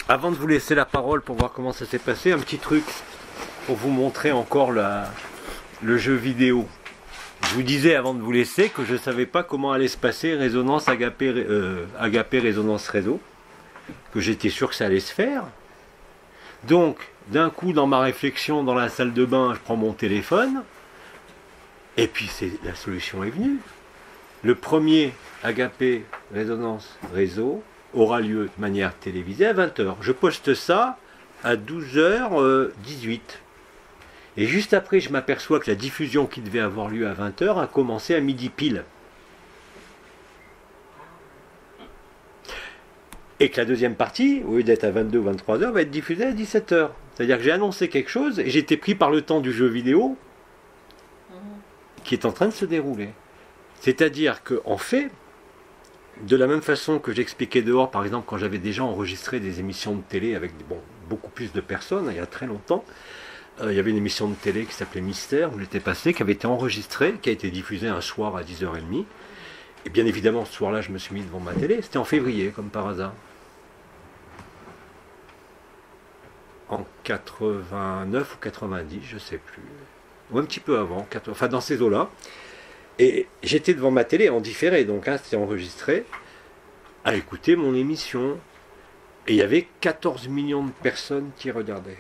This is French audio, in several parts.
Avant de vous laisser la parole pour voir comment ça s'est passé, un petit truc pour vous montrer encore le jeu vidéo. Je vous disais avant de vous laisser que je ne savais pas comment allait se passer résonance agapé résonance réseau, que j'étais sûr que ça allait se faire. Donc, d'un coup, dans ma réflexion, dans la salle de bain, je prends mon téléphone, et puis la solution est venue. Le premier agapé résonance réseau aura lieu de manière télévisée à 20h. Je poste ça à 12h18. Et juste après, je m'aperçois que la diffusion qui devait avoir lieu à 20h a commencé à midi pile. Et que la deuxième partie, au lieu d'être à 22 ou 23h, va être diffusée à 17h. C'est-à-dire que j'ai annoncé quelque chose et j'ai été pris par le temps du jeu vidéo qui est en train de se dérouler. C'est-à-dire qu'en fait, de la même façon que j'expliquais dehors, par exemple, quand j'avais déjà enregistré des émissions de télé avec beaucoup plus de personnes, il y a très longtemps, il y avait une émission de télé qui s'appelait Mystère, où j'étais passé, qui avait été enregistrée, qui a été diffusée un soir à 10h30. Et bien évidemment, ce soir-là, je me suis mis devant ma télé. C'était en février, comme par hasard. En 89 ou 90, je ne sais plus. Ou un petit peu avant, enfin dans ces eaux-là. Et j'étais devant ma télé en différé, donc c'était enregistré, à écouter mon émission. Et il y avait 14 millions de personnes qui regardaient.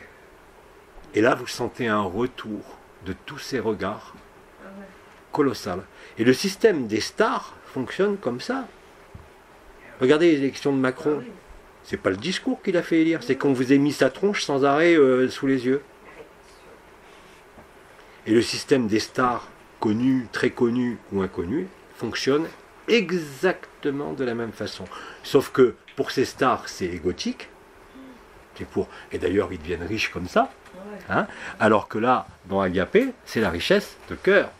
Et là, vous sentez un retour de tous ces regards colossal. Et le système des stars fonctionne comme ça. Regardez les élections de Macron. C'est pas le discours qu'il a fait élire, c'est qu'on vous ait mis sa tronche sans arrêt sous les yeux. Et le système des stars, connues, très connues ou inconnues, fonctionne exactement de la même façon. Sauf que pour ces stars, c'est égotique. Et d'ailleurs, ils deviennent riches comme ça. Hein, alors que là, dans Agapé, c'est la richesse de cœur.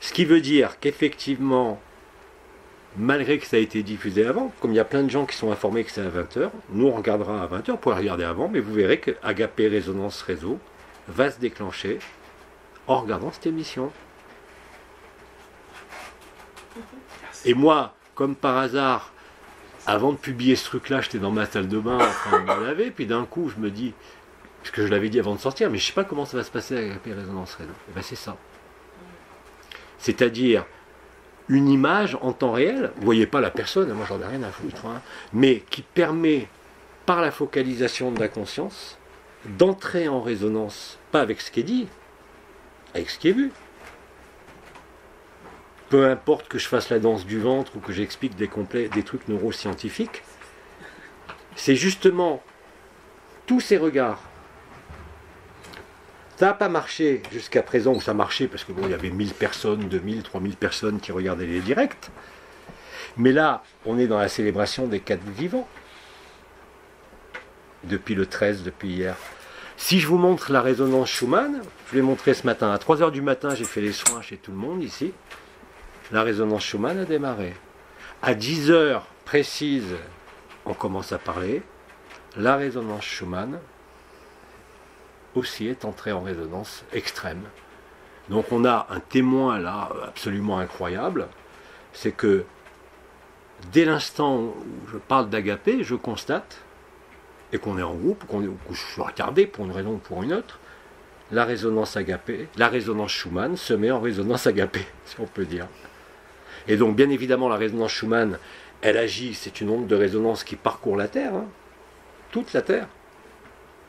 Ce qui veut dire qu'effectivement, malgré que ça a été diffusé avant, comme il y a plein de gens qui sont informés que c'est à 20h, nous on regardera à 20h, vous pourrez regarder avant, mais vous verrez que Agapé Résonance Réseau va se déclencher en regardant cette émission. Et moi, comme par hasard, avant de publier ce truc-là, j'étais dans ma salle de bain en train de me laver, puis d'un coup je me dis, parce que je l'avais dit avant de sortir, mais je ne sais pas comment ça va se passer avec Agapé Résonance Réseau. Et bien c'est ça. C'est-à-dire une image en temps réel, vous ne voyez pas la personne, moi j'en ai rien à foutre, hein, mais qui permet, par la focalisation de la conscience, d'entrer en résonance, pas avec ce qui est dit, avec ce qui est vu. Peu importe que je fasse la danse du ventre ou que j'explique des trucs neuroscientifiques, c'est justement tous ces regards. Ça n'a pas marché jusqu'à présent, ou ça marchait parce que bon, il y avait 1000 personnes, 2000, 3000 personnes qui regardaient les directs. Mais là, on est dans la célébration des 4 vivants. Depuis le 13, depuis hier. Si je vous montre la résonance Schumann, je l'ai montré ce matin. À 3h du matin, j'ai fait les soins chez tout le monde ici. La résonance Schumann a démarré. À 10h précises, on commence à parler. La résonance Schumann aussi est entré en résonance extrême. Donc on a un témoin là absolument incroyable, c'est que dès l'instant où je parle d'Agapé, je constate, et qu'on est en groupe, que je suis regardé pour une raison ou pour une autre, la résonance Agapé, la résonance Schumann se met en résonance Agapé, si on peut dire. Et donc bien évidemment la résonance Schumann, elle agit, c'est une onde de résonance qui parcourt la Terre, hein, toute la Terre.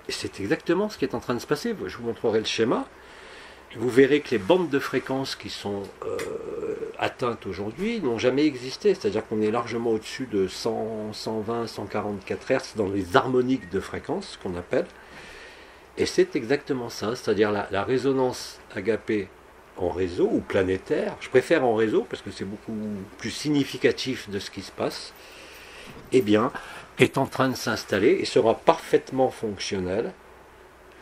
Et c'est exactement ce qui est en train de se passer. Je vous montrerai le schéma. Vous verrez que les bandes de fréquences qui sont atteintes aujourd'hui n'ont jamais existé. C'est-à-dire qu'on est largement au-dessus de 100, 120, 144 Hz dans les harmoniques de fréquences qu'on appelle. Et c'est exactement ça. C'est-à-dire la résonance Agapé en réseau ou planétaire. Je préfère en réseau parce que c'est beaucoup plus significatif de ce qui se passe. Eh bien, est en train de s'installer et sera parfaitement fonctionnel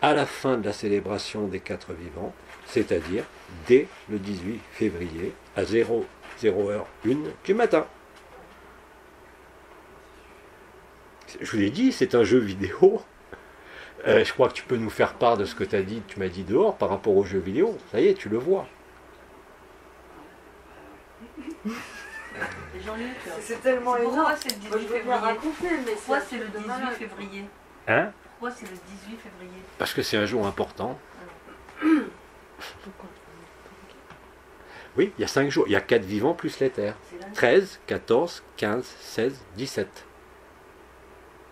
à la fin de la célébration des 4 vivants, c'est-à-dire dès le 18 février à 00h01 du matin. Je vous l'ai dit, c'est un jeu vidéo. Je crois que tu peux nous faire part de ce que tu m'as dit dehors par rapport au jeu vidéo. Ça y est, tu le vois. Jean-Luc, C'est tellement énorme. pourquoi c'est le Moi, 18 je veux bien février? raconter, mais Pourquoi c'est c'est le un truc de 18 malade. février? Hein? Pourquoi c'est le 18 février? Parce que c'est un jour important. Oui, il y a 5 jours. Il y a 4 vivants plus l'éther. C'est lundi. 13, 14, 15, 16, 17.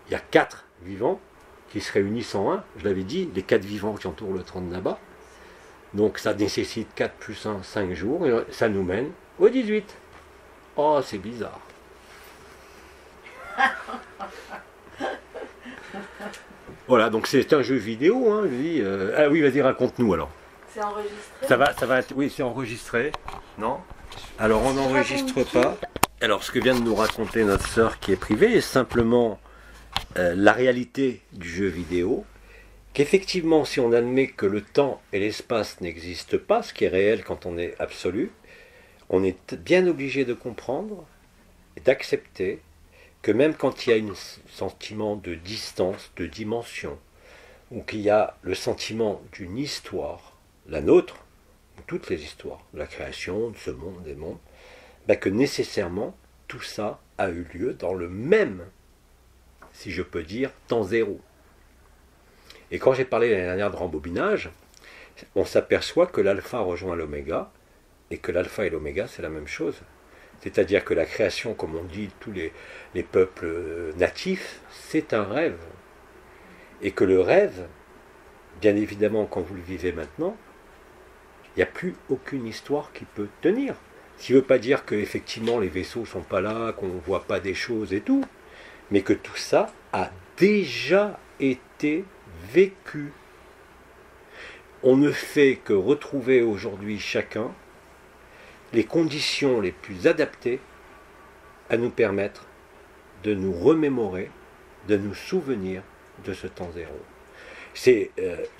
Il y a 4 vivants qui se réunissent en un. Je l'avais dit, les 4 vivants qui entourent le trône là-bas. Donc ça nécessite 4 plus 1, 5 jours. Et ça nous mène au 18. Oh, c'est bizarre. Voilà, donc c'est un jeu vidéo. Hein, je dis, ah oui, vas-y, raconte-nous alors. C'est enregistré. Ça va être... Oui, c'est enregistré. Non? Alors, on n'enregistre pas. Alors, ce que vient de nous raconter notre sœur qui est privée est simplement la réalité du jeu vidéo. Qu'effectivement, si on admet que le temps et l'espace n'existent pas, ce qui est réel quand on est absolu, on est bien obligé de comprendre et d'accepter que même quand il y a un sentiment de distance, de dimension, ou qu'il y a le sentiment d'une histoire, la nôtre, ou toutes les histoires de la création, de ce monde, des mondes, que nécessairement tout ça a eu lieu dans le même, si je peux dire, temps zéro. Et quand j'ai parlé l'année dernière de rembobinage, on s'aperçoit que l'alpha rejoint l'oméga, et que l'alpha et l'oméga c'est la même chose. C'est-à-dire que la création, comme on dit, tous les peuples natifs, c'est un rêve. Et que le rêve, bien évidemment, quand vous le vivez maintenant, il n'y a plus aucune histoire qui peut tenir. Ce qui ne veut pas dire qu'effectivement les vaisseaux ne sont pas là, qu'on ne voit pas des choses et tout, mais que tout ça a déjà été vécu. On ne fait que retrouver aujourd'hui chacun les conditions les plus adaptées à nous permettre de nous remémorer, de nous souvenir de ce temps zéro. C'est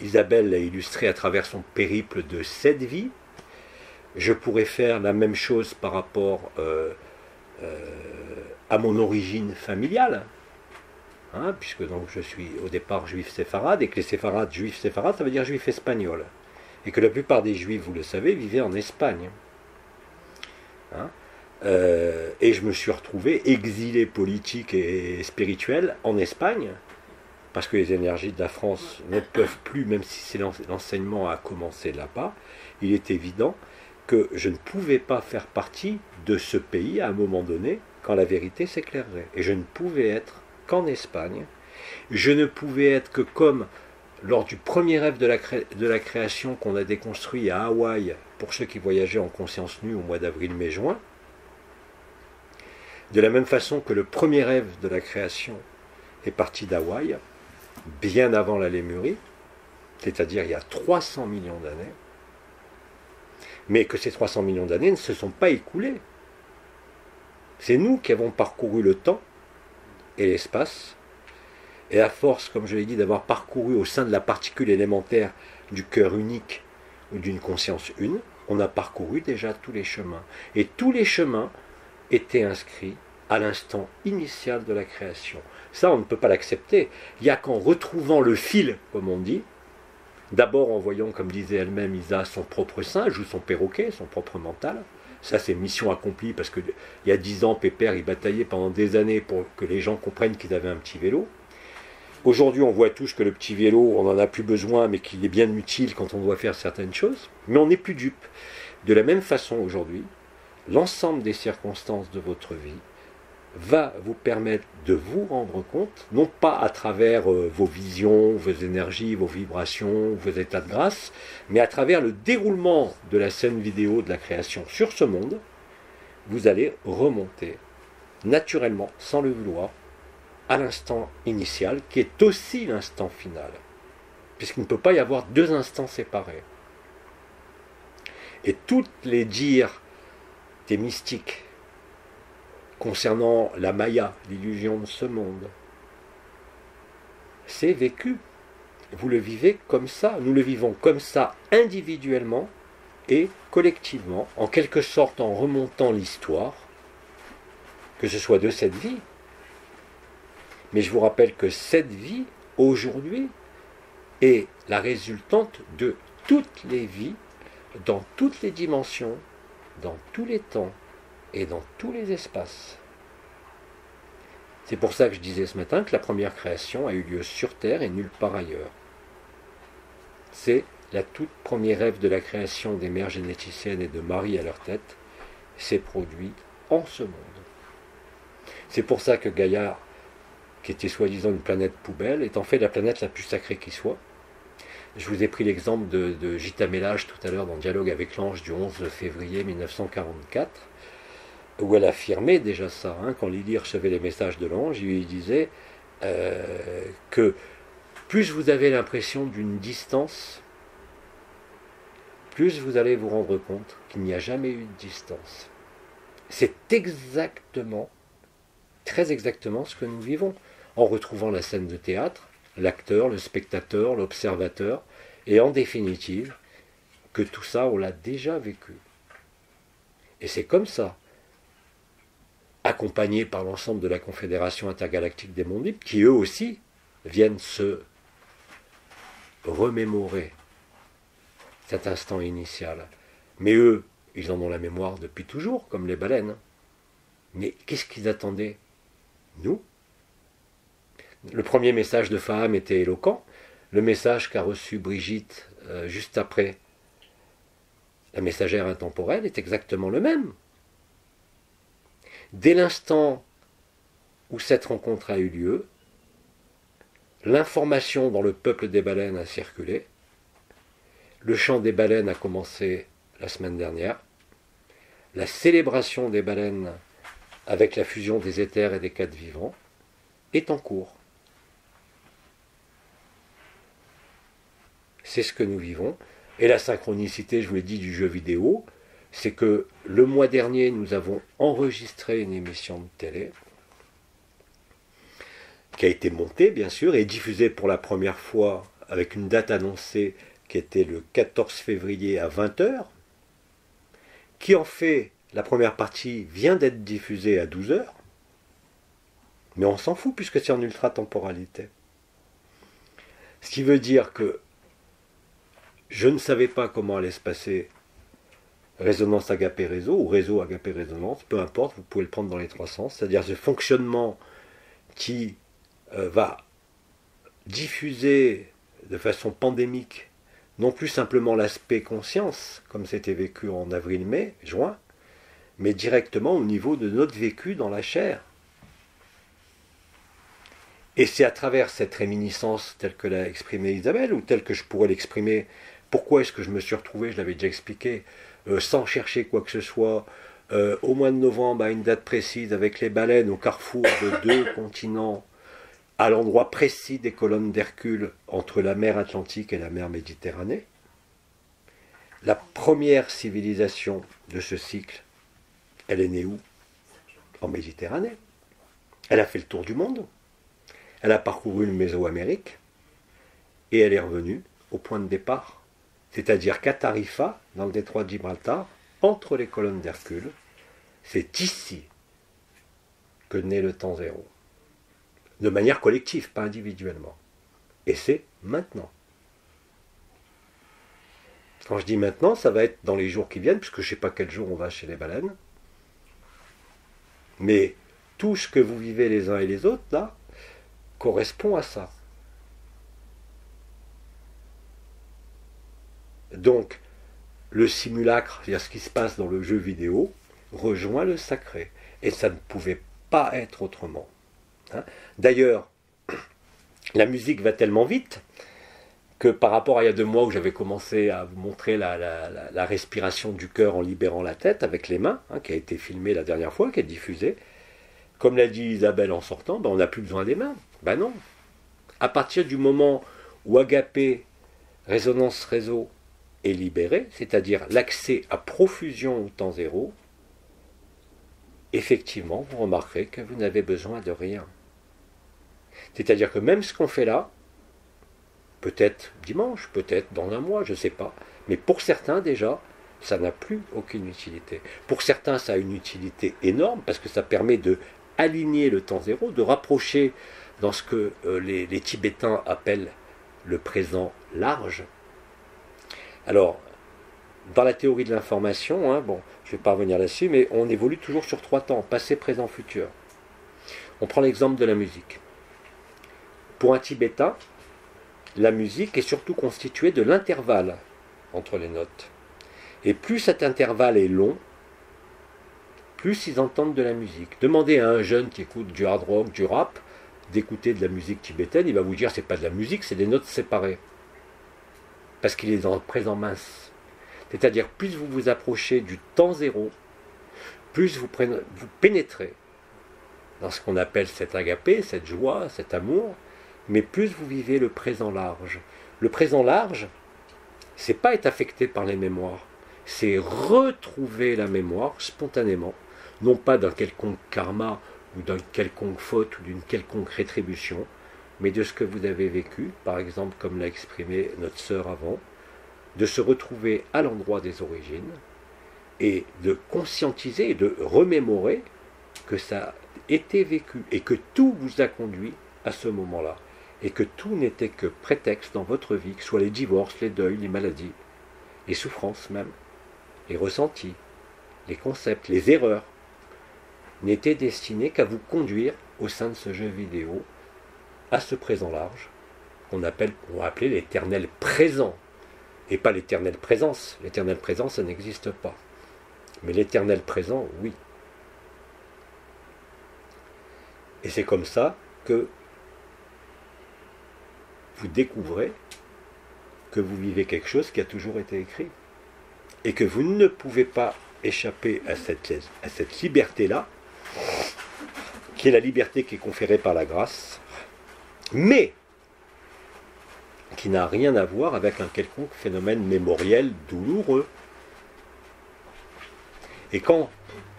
Isabelle l'a illustré à travers son périple de 7 vies. Je pourrais faire la même chose par rapport à mon origine familiale, hein, puisque donc je suis au départ juif séfarade, et que les séfarades, juifs séfarades, ça veut dire juif espagnol, et que la plupart des juifs, vous le savez, vivaient en Espagne. Hein, et je me suis retrouvé exilé politique et spirituel en Espagne, parce que les énergies de la France ne peuvent plus, même si l'enseignement a commencé là-bas, il est évident que je ne pouvais pas faire partie de ce pays à un moment donné, quand la vérité s'éclairerait. Et je ne pouvais être qu'en Espagne. Je ne pouvais être que comme lors du premier rêve de la création qu'on a déconstruit à Hawaï, pour ceux qui voyageaient en conscience nue au mois d'avril, mai, juin, de la même façon que le premier rêve de la création est parti d'Hawaï, bien avant la Lémurie, c'est-à-dire il y a 300 millions d'années, mais que ces 300 millions d'années ne se sont pas écoulées. C'est nous qui avons parcouru le temps et l'espace, et à force, comme je l'ai dit, d'avoir parcouru au sein de la particule élémentaire du cœur unique ou d'une conscience une, on a parcouru déjà tous les chemins. Et tous les chemins étaient inscrits à l'instant initial de la création. Ça, on ne peut pas l'accepter. Il n'y a qu'en retrouvant le fil, comme on dit, d'abord en voyant, comme disait elle-même Isa, son propre singe ou son perroquet, son propre mental. Ça, c'est mission accomplie, parce qu'il y a 10 ans, Pépère, il bataillait pendant des années pour que les gens comprennent qu'ils avaient un petit vélo. Aujourd'hui, on voit tous que le petit vélo, on n'en a plus besoin, mais qu'il est bien utile quand on doit faire certaines choses. Mais on n'est plus dupe. De la même façon, aujourd'hui, l'ensemble des circonstances de votre vie va vous permettre de vous rendre compte, non pas à travers vos visions, vos énergies, vos vibrations, vos états de grâce, mais à travers le déroulement de la scène vidéo de la création sur ce monde, vous allez remonter naturellement, sans le vouloir, à l'instant initial, qui est aussi l'instant final, puisqu'il ne peut pas y avoir deux instants séparés. Et toutes les dires des mystiques concernant la Maya, l'illusion de ce monde, c'est vécu. Vous le vivez comme ça, nous le vivons comme ça individuellement et collectivement, en quelque sorte en remontant l'histoire, que ce soit de cette vie. Mais je vous rappelle que cette vie, aujourd'hui, est la résultante de toutes les vies, dans toutes les dimensions, dans tous les temps, et dans tous les espaces. C'est pour ça que je disais ce matin que la première création a eu lieu sur Terre et nulle part ailleurs. C'est la toute première rêve de la création des mères généticiennes et de Marie à leur tête s'est produit en ce monde. C'est pour ça que Gaïa, qui était soi-disant une planète poubelle, est en fait la planète la plus sacrée qui soit. Je vous ai pris l'exemple de Gita Mélage tout à l'heure dans Dialogue avec l'ange du 11 février 1944, où elle affirmait déjà ça, quand Lily recevait les messages de l'ange, il lui disait que plus vous avez l'impression d'une distance, plus vous allez vous rendre compte qu'il n'y a jamais eu de distance. C'est exactement, très exactement ce que nous vivons, en retrouvant la scène de théâtre, l'acteur, le spectateur, l'observateur, et en définitive, que tout ça, on l'a déjà vécu. Et c'est comme ça, accompagné par l'ensemble de la Confédération intergalactique des mondes libres, qui eux aussi viennent se remémorer cet instant initial. Mais eux, ils en ont la mémoire depuis toujours, comme les baleines. Mais qu'est-ce qu'ils attendaient? Nous? Le premier message de Faham était éloquent. Le message qu'a reçu Brigitte juste après la messagère intemporelle est exactement le même. Dès l'instant où cette rencontre a eu lieu, l'information dans le peuple des baleines a circulé. Le chant des baleines a commencé la semaine dernière. La célébration des baleines avec la fusion des éthers et des quatre vivants est en cours. C'est ce que nous vivons. Et la synchronicité, je vous l'ai dit, du jeu vidéo, c'est que le mois dernier, nous avons enregistré une émission de télé qui a été montée, bien sûr, et diffusée pour la première fois avec une date annoncée qui était le 14 février à 20h, qui en fait, la première partie vient d'être diffusée à 12h, mais on s'en fout puisque c'est en ultra-temporalité. Ce qui veut dire que je ne savais pas comment allait se passer Résonance Agapé Réseau ou Réseau Agapé Résonance, peu importe, vous pouvez le prendre dans les trois sens, c'est-à-dire ce fonctionnement qui va diffuser de façon pandémique non plus simplement l'aspect conscience, comme c'était vécu en avril, mai, juin, mais directement au niveau de notre vécu dans la chair. Et c'est à travers cette réminiscence telle que l'a exprimée Isabelle, ou telle que je pourrais l'exprimer, pourquoi est-ce que je me suis retrouvé, je l'avais déjà expliqué, sans chercher quoi que ce soit, au mois de novembre, à une date précise, avec les baleines au carrefour de deux continents, à l'endroit précis des colonnes d'Hercule, entre la mer Atlantique et la mer Méditerranée. La première civilisation de ce cycle, elle est née où? En Méditerranée. Elle a fait le tour du monde. Elle a parcouru le Mésoamérique. Et elle est revenue au point de départ. C'est-à-dire qu'à Tarifa, dans le détroit de Gibraltar, entre les colonnes d'Hercule, c'est ici que naît le temps zéro. De manière collective, pas individuellement. Et c'est maintenant. Quand je dis maintenant, ça va être dans les jours qui viennent, puisque je ne sais pas quel jour on va chez les baleines. Mais tout ce que vous vivez les uns et les autres, là, correspond à ça. Donc, le simulacre, c'est-à-dire ce qui se passe dans le jeu vidéo, rejoint le sacré. Et ça ne pouvait pas être autrement. D'ailleurs, la musique va tellement vite que par rapport à il y a 2 mois où j'avais commencé à vous montrer la respiration du cœur en libérant la tête avec les mains, qui a été filmée la dernière fois, qui est diffusée, comme l'a dit Isabelle en sortant, on n'a plus besoin des mains. Non. À partir du moment où Agapé, Résonance Réseau, est libéré, c'est-à-dire l'accès à profusion au temps zéro, effectivement, vous remarquerez que vous n'avez besoin de rien. C'est-à-dire que même ce qu'on fait là, peut-être dimanche, peut-être dans un mois, je ne sais pas, mais pour certains déjà, ça n'a plus aucune utilité. Pour certains, ça a une utilité énorme, parce que ça permet de aligner le temps zéro, de rapprocher dans ce que les Tibétains appellent le présent large. Alors, dans la théorie de l'information, hein, bon, je ne vais pas revenir là-dessus, mais on évolue toujours sur 3 temps, passé, présent, futur. On prend l'exemple de la musique. Pour un Tibétain, la musique est surtout constituée de l'intervalle entre les notes. Et plus cet intervalle est long, plus ils entendent de la musique. Demandez à un jeune qui écoute du hard rock, du rap, d'écouter de la musique tibétaine, il va vous dire c'est pas de la musique, c'est des notes séparées. Parce qu'il est dans le présent mince. C'est-à-dire, plus vous vous approchez du temps zéro, plus vous pénétrez dans ce qu'on appelle cet agapé, cette joie, cet amour, mais plus vous vivez le présent large. Le présent large, c'est pas être affecté par les mémoires, c'est retrouver la mémoire spontanément, non pas d'un quelconque karma ou d'une quelconque faute ou d'une quelconque rétribution, mais de ce que vous avez vécu, par exemple comme l'a exprimé notre sœur avant, de se retrouver à l'endroit des origines et de conscientiser et de remémorer que ça a été vécu et que tout vous a conduit à ce moment-là et que tout n'était que prétexte dans votre vie, que ce soit les divorces, les deuils, les maladies, les souffrances même, les ressentis, les concepts, les erreurs, n'étaient destinés qu'à vous conduire au sein de ce jeu vidéo à ce présent large qu'on va appeler l'éternel présent et pas l'éternelle présence. L'éternelle présence, ça n'existe pas. Mais l'éternel présent, oui. Et c'est comme ça que vous découvrez que vous vivez quelque chose qui a toujours été écrit. Et que vous ne pouvez pas échapper à cette liberté-là, qui est la liberté qui est conférée par la grâce, mais qui n'a rien à voir avec un quelconque phénomène mémoriel douloureux. Et quand,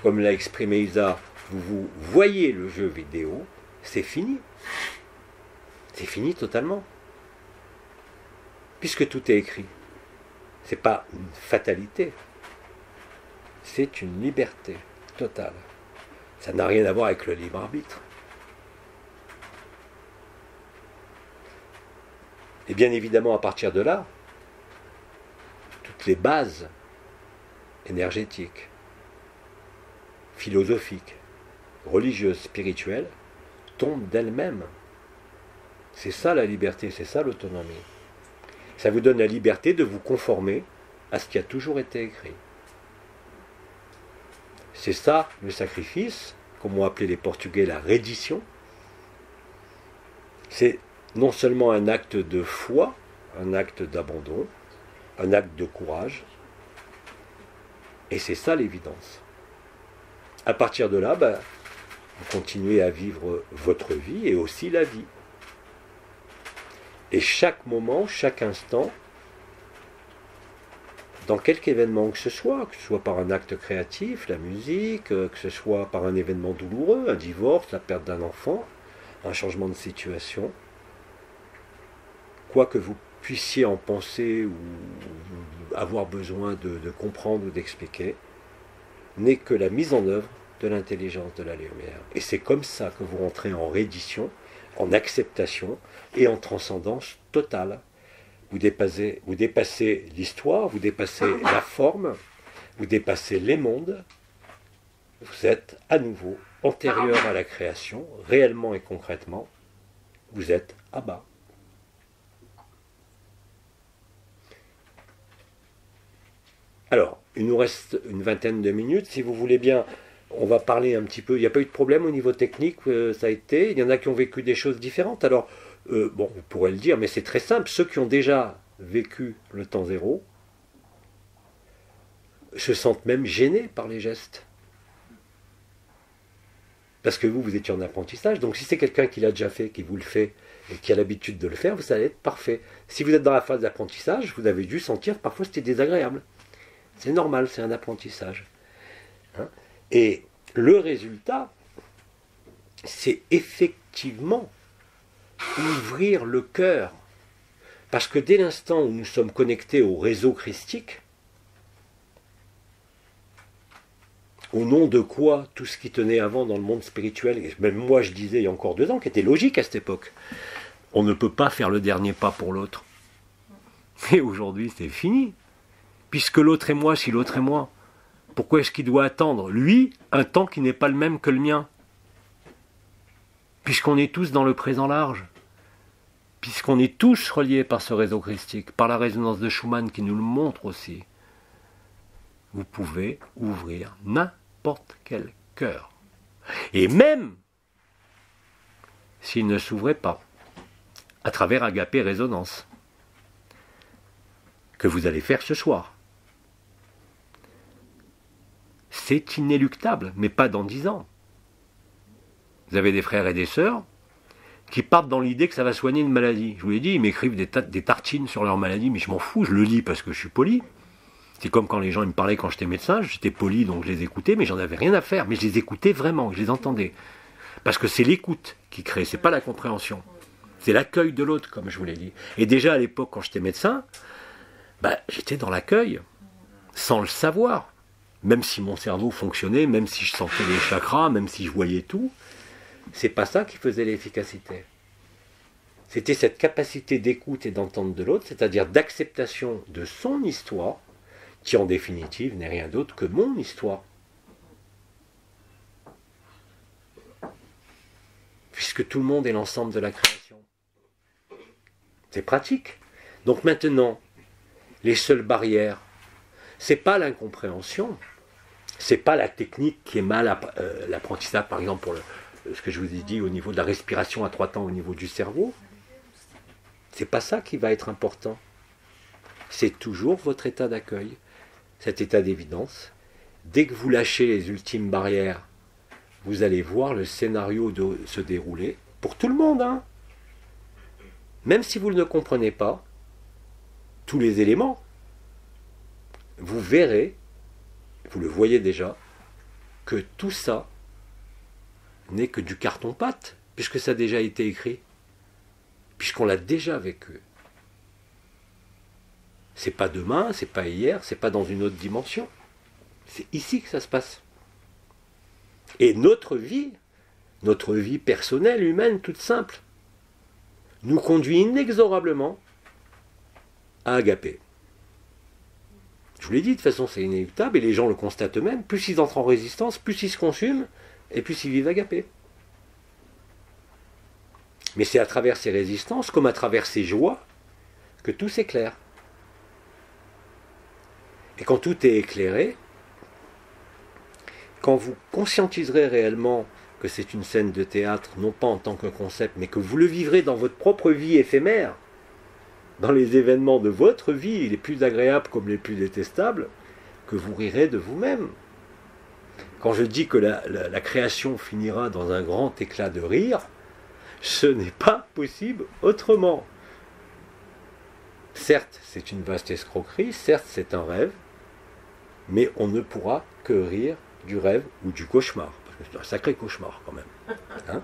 comme l'a exprimé Isa, vous voyez le jeu vidéo, c'est fini. C'est fini totalement. Puisque tout est écrit. Ce n'est pas une fatalité. C'est une liberté totale. Ça n'a rien à voir avec le libre arbitre. Et bien évidemment, à partir de là, toutes les bases énergétiques, philosophiques, religieuses, spirituelles, tombent d'elles-mêmes. C'est ça la liberté, c'est ça l'autonomie. Ça vous donne la liberté de vous conformer à ce qui a toujours été écrit. C'est ça le sacrifice, comme ont appelé les Portugais la reddition. C'est non seulement un acte de foi, un acte d'abandon, un acte de courage, et c'est ça l'évidence. À partir de là, vous continuez à vivre votre vie et aussi la vie. Et chaque moment, chaque instant, dans quelque événement que ce soit par un acte créatif, la musique, que ce soit par un événement douloureux, un divorce, la perte d'un enfant, un changement de situation, quoi que vous puissiez en penser ou avoir besoin de comprendre ou d'expliquer, n'est que la mise en œuvre de l'intelligence de la lumière. Et c'est comme ça que vous rentrez en reddition, en acceptation et en transcendance totale. Vous dépassez l'histoire, vous dépassez la forme, vous dépassez les mondes, vous êtes à nouveau antérieur à la création, réellement et concrètement, vous êtes Abba. Alors, il nous reste une vingtaine de minutes, si vous voulez bien, on va parler un petit peu, il n'y a pas eu de problème au niveau technique, ça a été, il y en a qui ont vécu des choses différentes, alors, bon, vous pourrez le dire, mais c'est très simple, ceux qui ont déjà vécu le temps zéro se sentent même gênés par les gestes. Parce que vous étiez en apprentissage, donc si c'est quelqu'un qui l'a déjà fait, qui vous le fait, et qui a l'habitude de le faire, vous allez être parfait. Si vous êtes dans la phase d'apprentissage, vous avez dû sentir que parfois c'était désagréable. C'est normal, c'est un apprentissage. Hein ? Et le résultat, c'est effectivement ouvrir le cœur. Parce que dès l'instant où nous sommes connectés au réseau christique, au nom de quoi tout ce qui tenait avant dans le monde spirituel, et même moi je disais il y a encore 2 ans, qui était logique à cette époque, on ne peut pas faire le dernier pas pour l'autre. Mais aujourd'hui c'est fini. Puisque l'autre est moi, si l'autre est moi, pourquoi est-ce qu'il doit attendre, lui, un temps qui n'est pas le même que le mien? Puisqu'on est tous dans le présent large, puisqu'on est tous reliés par ce réseau christique, par la résonance de Schumann qui nous le montre aussi, vous pouvez ouvrir n'importe quel cœur. Et même s'il ne s'ouvrait pas, à travers Agapé Résonance, que vous allez faire ce soir. C'est inéluctable, mais pas dans 10 ans. Vous avez des frères et des sœurs qui partent dans l'idée que ça va soigner une maladie. Je vous l'ai dit, ils m'écrivent des tartines sur leur maladie, mais je m'en fous, je le lis parce que je suis poli. C'est comme quand les gens ils me parlaient quand j'étais médecin, j'étais poli donc je les écoutais, mais j'en avais rien à faire. Mais je les écoutais vraiment, je les entendais. Parce que c'est l'écoute qui crée, c'est pas la compréhension. C'est l'accueil de l'autre, comme je vous l'ai dit. Et déjà à l'époque, quand j'étais médecin, j'étais dans l'accueil, sans le savoir. Même si mon cerveau fonctionnait, même si je sentais les chakras, même si je voyais tout, c'est pas ça qui faisait l'efficacité. C'était cette capacité d'écoute et d'entente de l'autre, c'est-à-dire d'acceptation de son histoire, qui en définitive n'est rien d'autre que mon histoire. Puisque tout le monde est l'ensemble de la création. C'est pratique. Donc maintenant, les seules barrières, c'est pas l'incompréhension, c'est pas la technique qui est mal l'apprentissage, par exemple pour ce que je vous ai dit au niveau de la respiration à 3 temps au niveau du cerveau. C'est pas ça qui va être important. C'est toujours votre état d'accueil, cet état d'évidence. Dès que vous lâchez les ultimes barrières, vous allez voir le scénario se dérouler pour tout le monde, hein. Même si vous ne comprenez pas tous les éléments, vous verrez, vous le voyez déjà, que tout ça n'est que du carton-pâte, puisque ça a déjà été écrit, puisqu'on l'a déjà vécu. C'est pas demain, c'est pas hier, c'est pas dans une autre dimension. C'est ici que ça se passe. Et notre vie personnelle, humaine, toute simple, nous conduit inexorablement à Agapé. Je vous l'ai dit, de toute façon c'est inéluctable, et les gens le constatent eux-mêmes, plus ils entrent en résistance, plus ils se consument, et plus ils vivent Agapé. Mais c'est à travers ces résistances, comme à travers ces joies, que tout s'éclaire. Et quand tout est éclairé, quand vous conscientiserez réellement que c'est une scène de théâtre, non pas en tant que concept, mais que vous le vivrez dans votre propre vie éphémère, dans les événements de votre vie, les plus agréables comme les plus détestables, que vous rirez de vous-même. Quand je dis que la création finira dans un grand éclat de rire, ce n'est pas possible autrement. Certes, c'est une vaste escroquerie, certes, c'est un rêve, mais on ne pourra que rire du rêve ou du cauchemar, parce que c'est un sacré cauchemar quand même. Hein,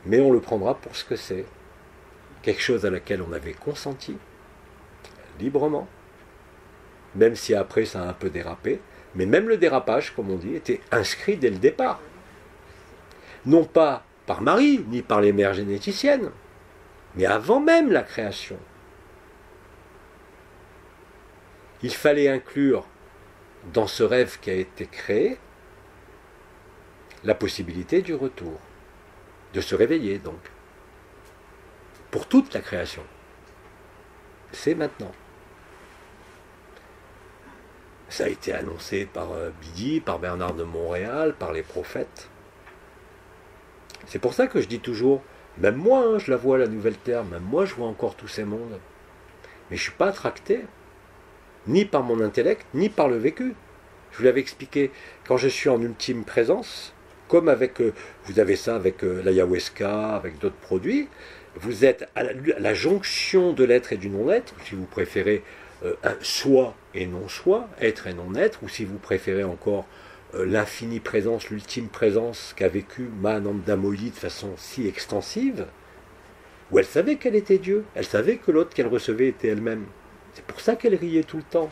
mais on le prendra pour ce que c'est. Quelque chose à laquelle on avait consenti, librement, même si après ça a un peu dérapé, mais même le dérapage, comme on dit, était inscrit dès le départ. Non pas par Marie, ni par les mères généticiennes, mais avant même la création. Il fallait inclure dans ce rêve qui a été créé la possibilité du retour, de se réveiller donc, pour toute la création. C'est maintenant. Ça a été annoncé par Bidi, par Bernard de Montréal, par les prophètes. C'est pour ça que je dis toujours, même moi, hein, je la vois la nouvelle terre, même moi je vois encore tous ces mondes. Mais je ne suis pas attracté, ni par mon intellect, ni par le vécu. Je vous l'avais expliqué, quand je suis en ultime présence, comme avec, vous avez ça avec l'ayahuasca, avec d'autres produits, vous êtes à la jonction de l'être et du non-être, si vous préférez un soi et non-soi, être et non-être, ou si vous préférez encore l'infinie présence, l'ultime présence qu'a vécu Mahananda Mohi de façon si extensive, où elle savait qu'elle était Dieu, elle savait que l'autre qu'elle recevait était elle-même. C'est pour ça qu'elle riait tout le temps.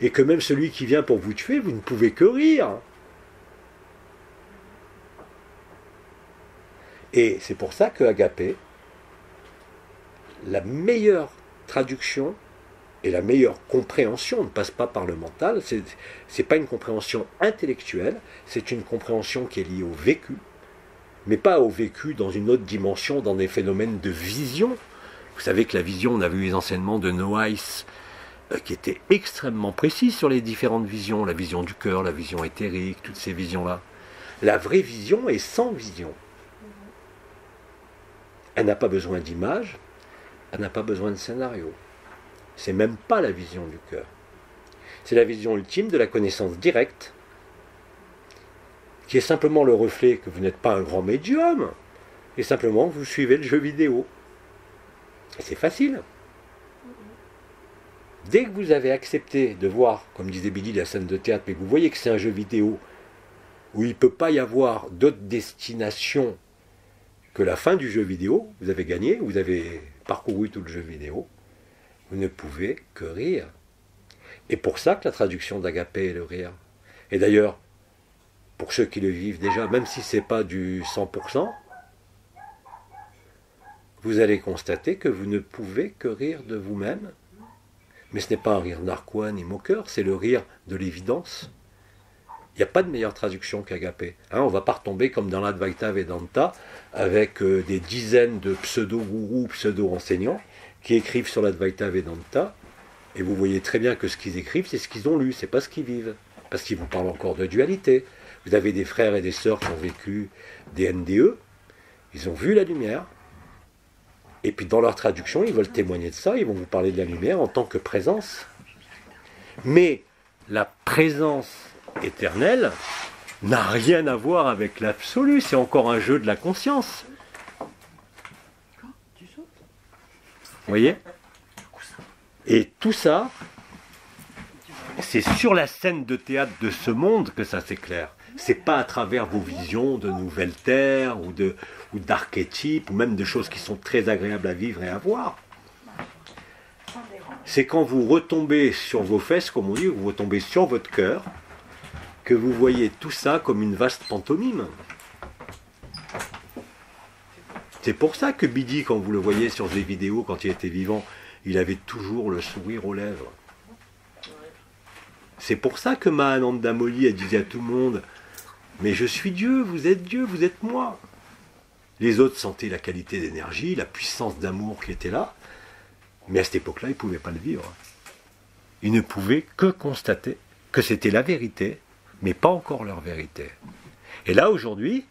Et que même celui qui vient pour vous tuer, vous ne pouvez que rire. Et c'est pour ça que Agapé, la meilleure traduction, Et la meilleure compréhension ne passe pas par le mental, c'est pas une compréhension intellectuelle, c'est une compréhension qui est liée au vécu, mais pas au vécu dans une autre dimension, dans des phénomènes de vision. Vous savez que la vision, on a vu les enseignements de Noailles qui étaient extrêmement précis sur les différentes visions, la vision du cœur, la vision éthérique, toutes ces visions-là. La vraie vision est sans vision. Elle n'a pas besoin d'image, elle n'a pas besoin de scénario. C'est même pas la vision du cœur. C'est la vision ultime de la connaissance directe, qui est simplement le reflet que vous n'êtes pas un grand médium, et simplement vous suivez le jeu vidéo. Et c'est facile. Dès que vous avez accepté de voir, comme disait Billy, la scène de théâtre, mais que vous voyez que c'est un jeu vidéo où il ne peut pas y avoir d'autre destination que la fin du jeu vidéo, vous avez gagné, vous avez parcouru tout le jeu vidéo, vous ne pouvez que rire. Et pour ça que la traduction d'Agapé est le rire. Et d'ailleurs, pour ceux qui le vivent déjà, même si ce n'est pas du 100%, vous allez constater que vous ne pouvez que rire de vous-même. Mais ce n'est pas un rire narquois ni moqueur, c'est le rire de l'évidence. Il n'y a pas de meilleure traduction qu'Agapé. On ne va pas retomber comme dans l'Advaita Vedanta, avec des dizaines de pseudo-gourous, pseudo-enseignants, qui écrivent sur l'Advaita Vedanta, et vous voyez très bien que ce qu'ils écrivent, c'est ce qu'ils ont lu, c'est pas ce qu'ils vivent. Parce qu'ils vous parlent encore de dualité. Vous avez des frères et des sœurs qui ont vécu des NDE, ils ont vu la lumière, et puis dans leur traduction, ils veulent témoigner de ça, ils vont vous parler de la lumière en tant que présence. Mais la présence éternelle n'a rien à voir avec l'absolu, c'est encore un jeu de la conscience. Vous voyez? Et tout ça, c'est sur la scène de théâtre de ce monde que ça s'éclaire. C'est pas à travers vos visions de nouvelles terres ou d'archétypes ou même de choses qui sont très agréables à vivre et à voir. C'est quand vous retombez sur vos fesses, comme on dit, vous retombez sur votre cœur, que vous voyez tout ça comme une vaste pantomime. C'est pour ça que Bidi, quand vous le voyez sur des vidéos, quand il était vivant, il avait toujours le sourire aux lèvres. C'est pour ça que Mahananda Moli, elle disait à tout le monde, mais je suis Dieu, vous êtes moi. Les autres sentaient la qualité d'énergie, la puissance d'amour qui était là, mais à cette époque-là, ils ne pouvaient pas le vivre. Ils ne pouvaient que constater que c'était la vérité, mais pas encore leur vérité. Et là, aujourd'hui,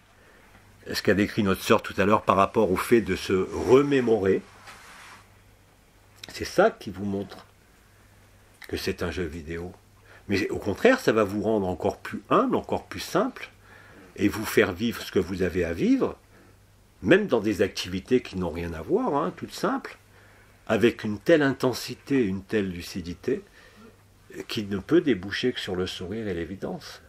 ce qu'a décrit notre sœur tout à l'heure par rapport au fait de se remémorer, c'est ça qui vous montre que c'est un jeu vidéo. Mais au contraire, ça va vous rendre encore plus humble, encore plus simple, et vous faire vivre ce que vous avez à vivre, même dans des activités qui n'ont rien à voir, toutes simples, avec une telle intensité, une telle lucidité, qui ne peut déboucher que sur le sourire et l'évidence.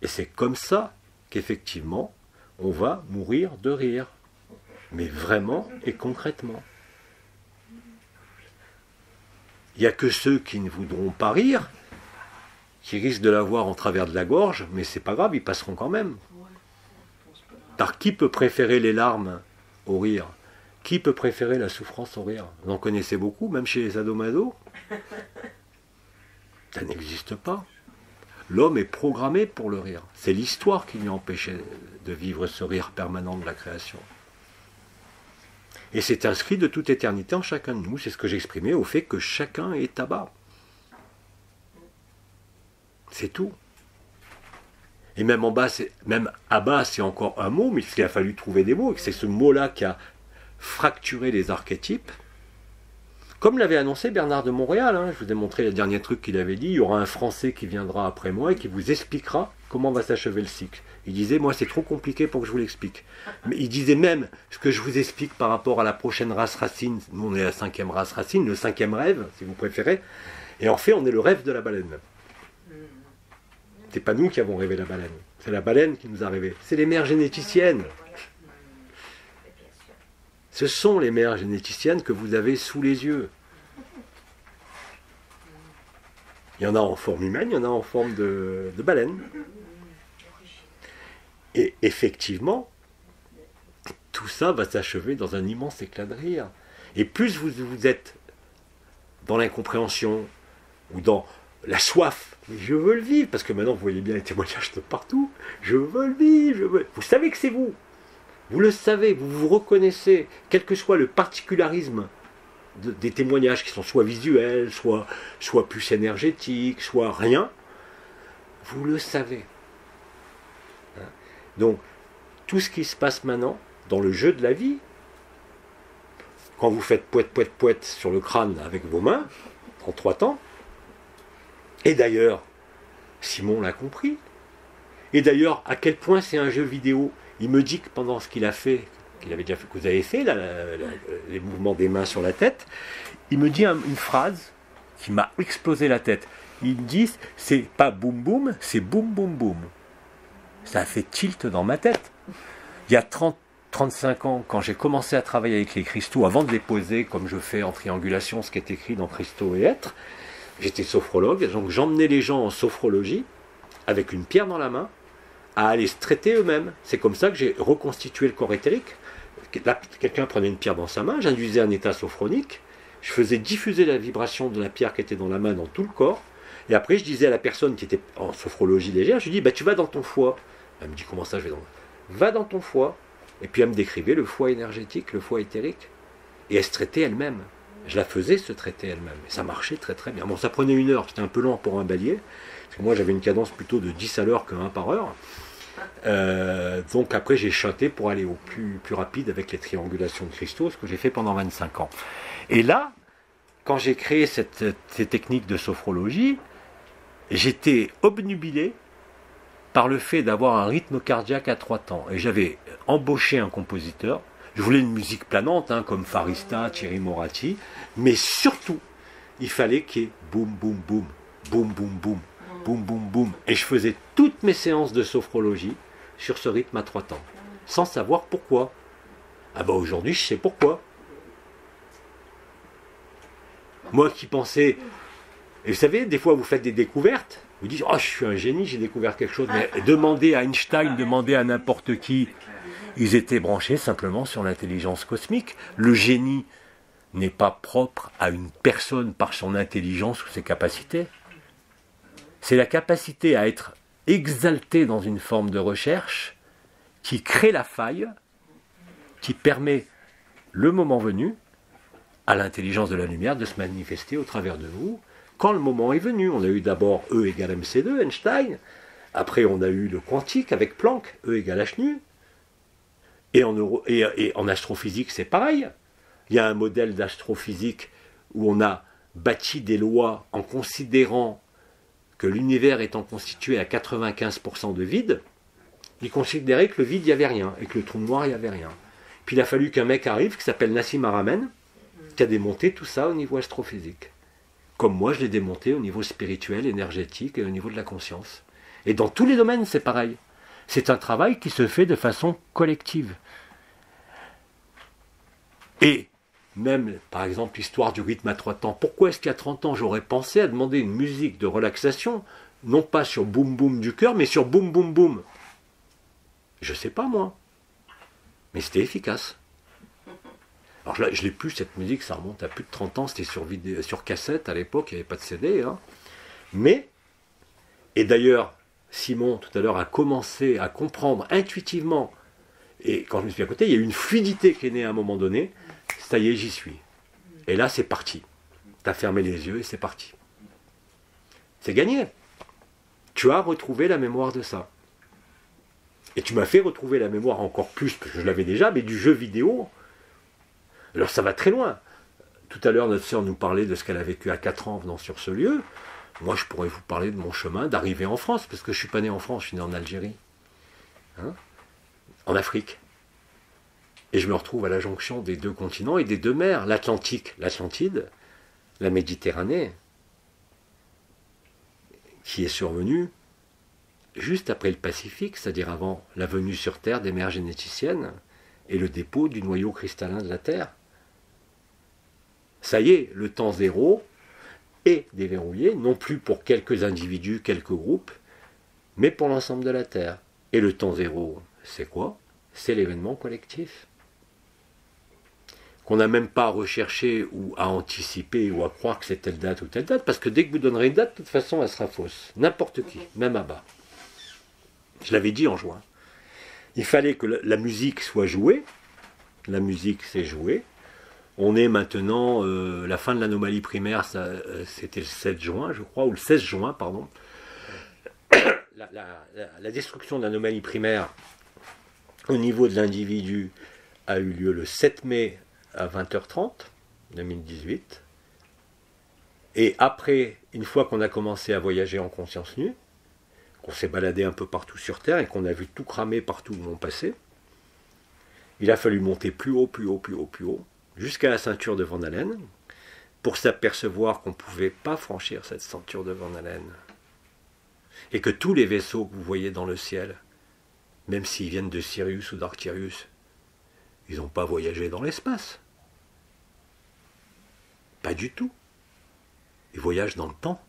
Et c'est comme ça qu'effectivement, on va mourir de rire, mais vraiment et concrètement. Il n'y a que ceux qui ne voudront pas rire, qui risquent de l'avoir en travers de la gorge, mais c'est pas grave, ils passeront quand même. Car qui peut préférer les larmes au rire? Qui peut préférer la souffrance au rire? Vous en connaissez beaucoup, même chez les sadomaso. Ça n'existe pas. L'homme est programmé pour le rire. C'est l'histoire qui lui a empêché de vivre ce rire permanent de la création. Et c'est inscrit de toute éternité en chacun de nous. C'est ce que j'exprimais au fait que chacun est Abba. C'est tout. Et même en bas, même Abba, c'est encore un mot, mais il a fallu trouver des mots. Et c'est ce mot-là qui a fracturé les archétypes. Comme l'avait annoncé Bernard de Montréal, je vous ai montré le dernier truc qu'il avait dit, il y aura un Français qui viendra après moi et qui vous expliquera comment va s'achever le cycle. Il disait, moi c'est trop compliqué pour que je vous l'explique. Mais il disait même, ce que je vous explique par rapport à la prochaine race racine, nous on est la 5e race racine, le 5e rêve, si vous préférez, et en fait on est le rêve de la baleine. C'est pas nous qui avons rêvé la baleine, c'est la baleine qui nous a rêvé. C'est les mères généticiennes. Ce sont les mères généticiennes que vous avez sous les yeux. Il y en a en forme humaine, il y en a en forme de baleine. Et effectivement, tout ça va s'achever dans un immense éclat de rire. Et plus vous êtes dans l'incompréhension, ou dans la soif. Mais je veux le vivre, parce que maintenant vous voyez bien les témoignages de partout. Je veux le vivre, je veux... Vous savez que c'est vous. Vous le savez, vous vous reconnaissez, quel que soit le particularisme des témoignages qui sont soit visuels, soit plus énergétiques, soit rien, vous le savez. Hein? Donc, tout ce qui se passe maintenant, dans le jeu de la vie, quand vous faites poète, poète, poète sur le crâne avec vos mains, en 3 temps, et d'ailleurs, Simon l'a compris, et d'ailleurs, à quel point c'est un jeu vidéo. Il me dit que pendant ce qu'il a fait, qu'il avait déjà fait, que vous avez fait, les mouvements des mains sur la tête, il me dit une phrase qui m'a explosé la tête. Il me dit, c'est pas boum boum, c'est boum boum boum. Ça a fait tilt dans ma tête. Il y a 35 ans, quand j'ai commencé à travailler avec les cristaux, avant de les poser, comme je fais en triangulation, ce qui est écrit dans Cristaux et Être, j'étais sophrologue, donc j'emmenais les gens en sophrologie, avec une pierre dans la main, à aller se traiter eux-mêmes. C'est comme ça que j'ai reconstitué le corps éthérique. Là, quelqu'un prenait une pierre dans sa main, j'induisais un état sophronique, je faisais diffuser la vibration de la pierre qui était dans la main dans tout le corps, et après je disais à la personne qui était en sophrologie légère, je lui dis, tu vas dans ton foie. Elle me dit, comment ça je vais dans... Va dans ton foie. Et puis elle me décrivait le foie énergétique, le foie éthérique. Et elle se traitait elle-même. Je la faisais se traiter elle-même. Et ça marchait très très bien. Bon, ça prenait 1 heure, c'était un peu lent pour un bélier, parce que moi j'avais une cadence plutôt de 10 à l'heure que 1 par heure. Donc après j'ai chanté pour aller au plus rapide avec les triangulations de cristaux, ce que j'ai fait pendant 25 ans. Et là, quand j'ai créé ces techniques de sophrologie, j'étais obnubilé par le fait d'avoir un rythme cardiaque à 3 temps. Et j'avais embauché un compositeur, je voulais une musique planante, comme Farista, Thierry Moratti, mais surtout, il fallait qu'il y ait boum boum boum, boum boum boum, boum boum boum. Et je faisais toutes mes séances de sophrologie sur ce rythme à 3 temps, sans savoir pourquoi. Ah bah aujourd'hui je sais pourquoi. Moi qui pensais, et vous savez, des fois vous faites des découvertes, vous dites, oh je suis un génie, j'ai découvert quelque chose, mais demandez à Einstein, demandez à n'importe qui, ils étaient branchés simplement sur l'intelligence cosmique. Le génie n'est pas propre à une personne par son intelligence ou ses capacités. C'est la capacité à être exalté dans une forme de recherche qui crée la faille, qui permet, le moment venu, à l'intelligence de la lumière de se manifester au travers de vous, quand le moment est venu. On a eu d'abord E égale MC2, Einstein, après on a eu le quantique avec Planck, E égale H nu, et en astrophysique c'est pareil. Il y a un modèle d'astrophysique où on a bâti des lois en considérant que l'univers étant constitué à 95% de vide, il considérait que le vide, il n'y avait rien, et que le trou noir, il n'y avait rien. Puis il a fallu qu'un mec arrive, qui s'appelle Nassim Haramein, qui a démonté tout ça au niveau astrophysique. Comme moi, je l'ai démonté au niveau spirituel, énergétique, et au niveau de la conscience. Et dans tous les domaines, c'est pareil. C'est un travail qui se fait de façon collective. Et même, par exemple, l'histoire du rythme à 3 temps. Pourquoi est-ce qu'il y a 30 ans, j'aurais pensé à demander une musique de relaxation, non pas sur boum boum du cœur, mais sur boum boum boum? Je sais pas, moi. Mais c'était efficace. Alors je ne l'ai plus, cette musique, ça remonte à plus de 30 ans, c'était sur cassette à l'époque, il n'y avait pas de CD. Mais, et d'ailleurs, Simon, tout à l'heure, a commencé à comprendre intuitivement, et quand je me suis à côté, il y a eu une fluidité qui est née à un moment donné. Ça y est, j'y suis. Et là, c'est parti. Tu as fermé les yeux et c'est parti. C'est gagné. Tu as retrouvé la mémoire de ça. Et tu m'as fait retrouver la mémoire encore plus, parce que je l'avais déjà, mais du jeu vidéo. Alors ça va très loin. Tout à l'heure, notre sœur nous parlait de ce qu'elle a vécu à 4 ans en venant sur ce lieu. Moi, je pourrais vous parler de mon chemin d'arriver en France, parce que je ne suis pas né en France, je suis né en Algérie. En Afrique. Et je me retrouve à la jonction des 2 continents et des 2 mers, l'Atlantique, l'Atlantide, la Méditerranée, qui est survenue juste après le Pacifique, c'est-à-dire avant la venue sur Terre des mers généticiennes et le dépôt du noyau cristallin de la Terre. Ça y est, le temps zéro est déverrouillé, non plus pour quelques individus, quelques groupes, mais pour l'ensemble de la Terre. Et le temps zéro, c'est quoi? C'est l'événement collectif. qu'on n'a même pas à rechercher ou à anticiper ou à croire que c'est telle date ou telle date, parce que dès que vous donnerez une date, de toute façon, elle sera fausse. N'importe qui, même à bas. Je l'avais dit en juin. Il fallait que la musique soit jouée. La musique, c'est joué. On est maintenant, la fin de l'anomalie primaire, c'était le 7 juin, je crois, ou le 16 juin, pardon. La destruction de l'anomalie primaire au niveau de l'individu a eu lieu le 7 mai à 20h30, 2018. Et après, une fois qu'on a commencé à voyager en conscience nue, qu'on s'est baladé un peu partout sur Terre et qu'on a vu tout cramer partout où on passait, il a fallu monter plus haut, plus haut, plus haut, plus haut, jusqu'à la ceinture de Van Allen, pour s'apercevoir qu'on ne pouvait pas franchir cette ceinture de Van Allen. Et que tous les vaisseaux que vous voyez dans le ciel, même s'ils viennent de Sirius ou d'Arcturus, ils n'ont pas voyagé dans l'espace. Pas du tout. Ils voyagent dans le temps.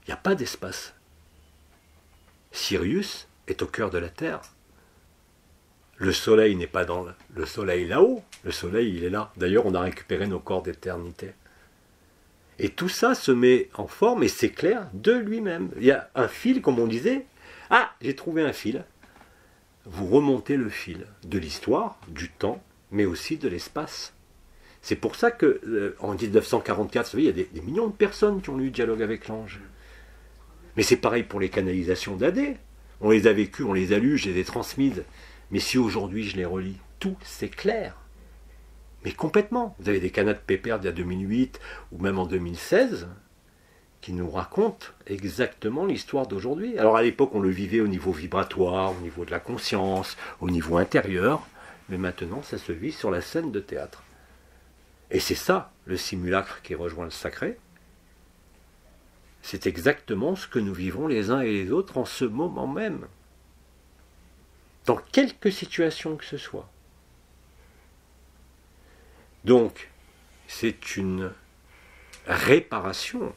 Il n'y a pas d'espace. Sirius est au cœur de la Terre. Le soleil n'est pas dans le soleil là-haut. Le soleil, il est là. D'ailleurs, on a récupéré nos corps d'éternité. Et tout ça se met en forme et s'éclaire de lui-même. Il y a un fil, comme on disait. Ah, j'ai trouvé un fil. Vous remontez le fil de l'histoire, du temps, mais aussi de l'espace. C'est pour ça que, en 1944, vous savez, il y a des millions de personnes qui ont lu Dialogue avec l'ange. Mais c'est pareil pour les canalisations d'AD. On les a vécues, on les a lues, je les ai transmises. Mais si aujourd'hui je les relis, tout s'éclaire. Mais complètement. Vous avez des canaux de pépère d'il y a 2008 ou même en 2016 qui nous racontent exactement l'histoire d'aujourd'hui. Alors à l'époque, on le vivait au niveau vibratoire, au niveau de la conscience, au niveau intérieur. Mais maintenant, ça se vit sur la scène de théâtre. Et c'est ça, le simulacre qui rejoint le sacré. C'est exactement ce que nous vivons les uns et les autres en ce moment même. Dans quelque situation que ce soit. Donc, c'est une réparation,